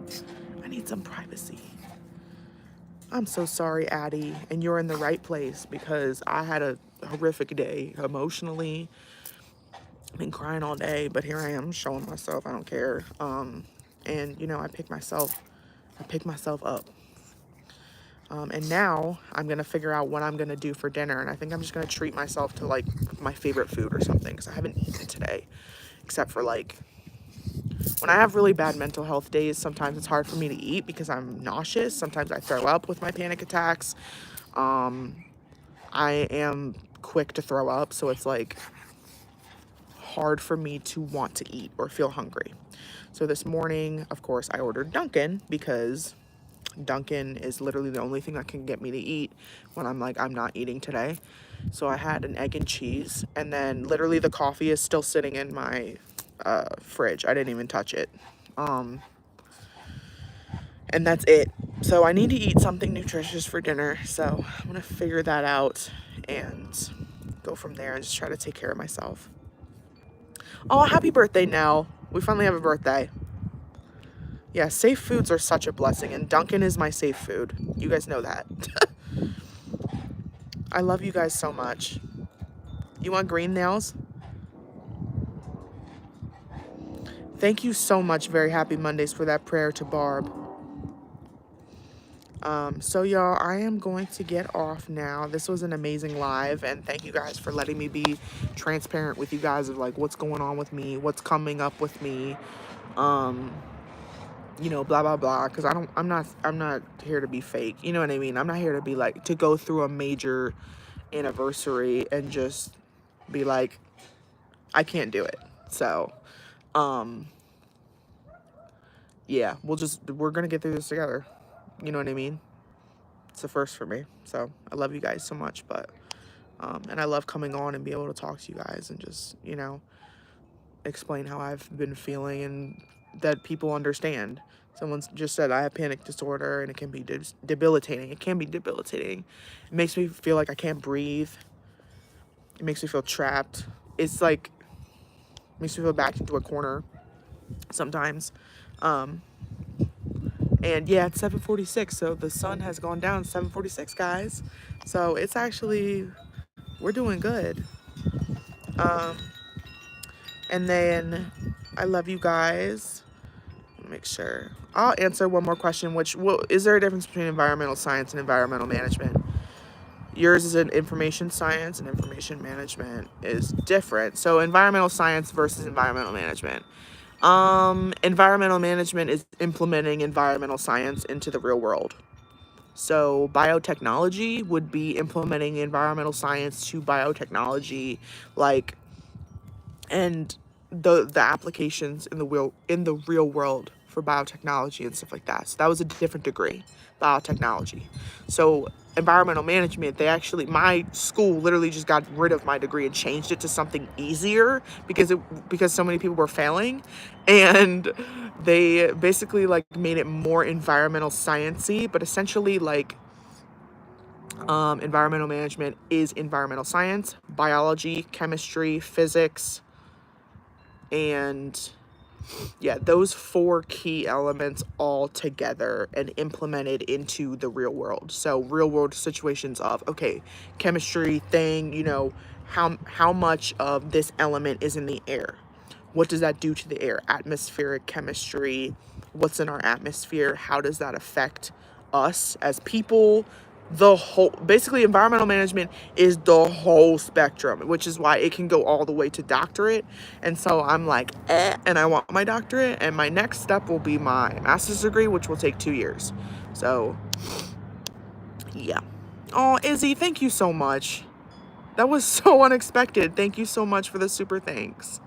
I need some privacy. I'm so sorry, Addie, and you're in the right place because I had a horrific day emotionally. I've been crying all day, but here I am showing myself. I don't care. And I pick myself up. And now I'm going to figure out what I'm going to do for dinner. And I think I'm just going to treat myself to like my favorite food or something, because I haven't eaten today, except for like when I have really bad mental health days. Sometimes it's hard for me to eat because I'm nauseous. Sometimes I throw up with my panic attacks. I am quick to throw up. So it's like hard for me to want to eat or feel hungry. So this morning, of course, I ordered Dunkin' because Dunkin' is literally the only thing that can get me to eat when I'm like, I'm not eating today. So I had an egg and cheese, and then literally the coffee is still sitting in my fridge. I didn't even touch it. And that's it. So I need to eat something nutritious for dinner. So I'm gonna figure that out and go from there and just try to take care of myself. Oh, happy birthday, Nell. We finally have a birthday. Yeah, safe foods are such a blessing, and Dunkin' is my safe food. You guys know that. I love you guys so much. You want green nails? Thank you so much, Very Happy Mondays, for that prayer to Barb. So y'all, I am going to get off now. This was an amazing live, and thank you guys for letting me be transparent with you guys of like what's going on with me, what's coming up with me, you know, blah blah blah. Because I'm not here to be fake. You know what I mean? I'm not here to be like to go through a major anniversary and just be like, I can't do it. So, yeah, we're gonna get through this together. You know what I mean? It's a first for me. So I love you guys so much, but and I love coming on and be able to talk to you guys and just, you know, explain how I've been feeling and that people understand. Someone just said I have panic disorder and it can be debilitating. It can be debilitating. It makes me feel like I can't breathe. It makes me feel trapped. It's like, makes me feel backed into a corner sometimes. And yeah, it's 7:46, so the sun has gone down 7:46, guys. So it's actually, we're doing good. And then I love you guys. Make sure. I'll answer one more question, which, is there a difference between environmental science and environmental management? Yours is in information science, and information management is different. So environmental science versus environmental management. Environmental management is implementing environmental science into the real world. So biotechnology would be implementing environmental science to biotechnology, like, and the applications in the real world for biotechnology and stuff like that. So that was a different degree, biotechnology. So environmental management, my school literally just got rid of my degree and changed it to something easier because so many people were failing, and they basically like made it more environmental sciencey, but essentially like environmental management is environmental science, biology, chemistry, physics, and yeah, those 4 key elements all together and implemented into the real world. So real world situations of, okay, chemistry thing, you know, how much of this element is in the air? What does that do to the air? Atmospheric chemistry, what's in our atmosphere? How does that affect us as people? The whole, basically environmental management is the whole spectrum, which is why it can go all the way to doctorate. And so I'm like, and I want my doctorate, and my next step will be my master's degree, which will take 2 years. So yeah. Oh, Izzy, thank you so much. That was so unexpected. Thank you so much for the super thanks.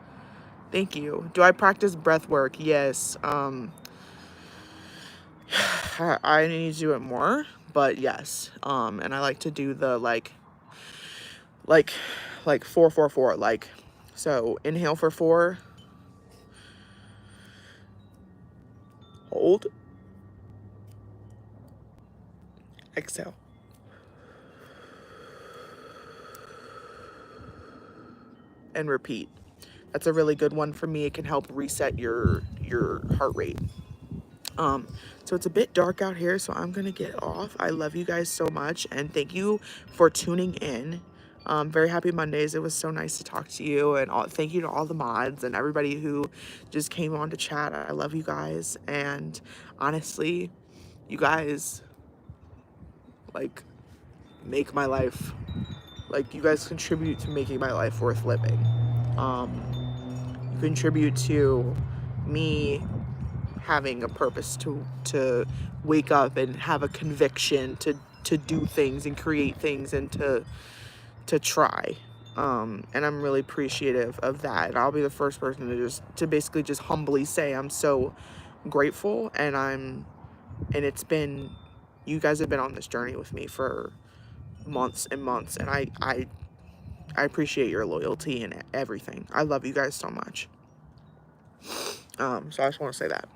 Thank you. Do I practice breath work? Yes. I need to do it more, but yes. And I like to do the like 4-4-4, like, so inhale for 4, hold, exhale. And repeat. That's a really good one for me. It can help reset your heart rate. So it's a bit dark out here, so I'm gonna get off. I love you guys so much, and thank you for tuning in. Very happy Mondays. It was so nice to talk to you, and thank you to all the mods and everybody who just came on to chat. I love you guys, and honestly, you guys like make my life, like, you guys contribute to making my life worth living. You contribute to me having a purpose to wake up and have a conviction to do things and create things and to try. And I'm really appreciative of that. And I'll be the first person to basically just humbly say I'm so grateful, and it's been, you guys have been on this journey with me for months and months, and I appreciate your loyalty and everything. I love you guys so much. So I just want to say that.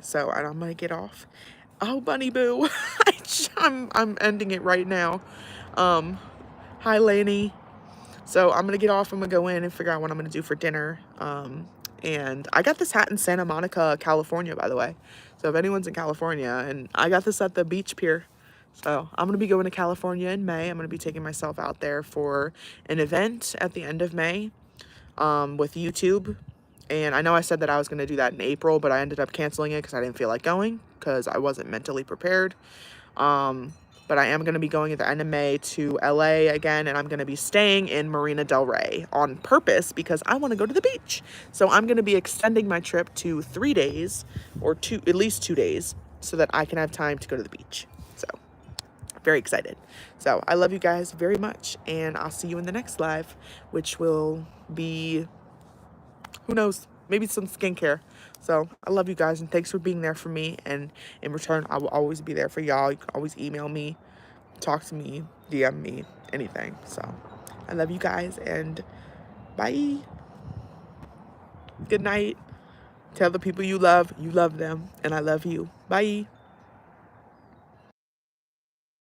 So, and I'm gonna get off. Oh, Bunny Boo. I'm ending it right now. Hi, Laney. So I'm gonna get off. I'm gonna go in and figure out what I'm gonna do for dinner. And I got this hat in Santa Monica, California, by the way. So if anyone's in California, and I got this at the beach pier. So I'm gonna be going to California in May. I'm gonna be taking myself out there for an event at the end of May, with YouTube. And I know I said that I was gonna do that in April, but I ended up canceling it because I didn't feel like going because I wasn't mentally prepared. But I am going to be going at the end of May to LA again, and I'm going to be staying in Marina Del Rey on purpose because I want to go to the beach. So I'm going to be extending my trip to 3 days, or at least 2 days, so that I can have time to go to the beach. So very excited. So I love you guys very much, and I'll see you in the next live, which will be, who knows, maybe some skincare. So I love you guys, and thanks for being there for me. And in return, I will always be there for y'all. You can always email me, talk to me, DM me, anything. So I love you guys, and bye. Good night. Tell the people you love them, and I love you. Bye.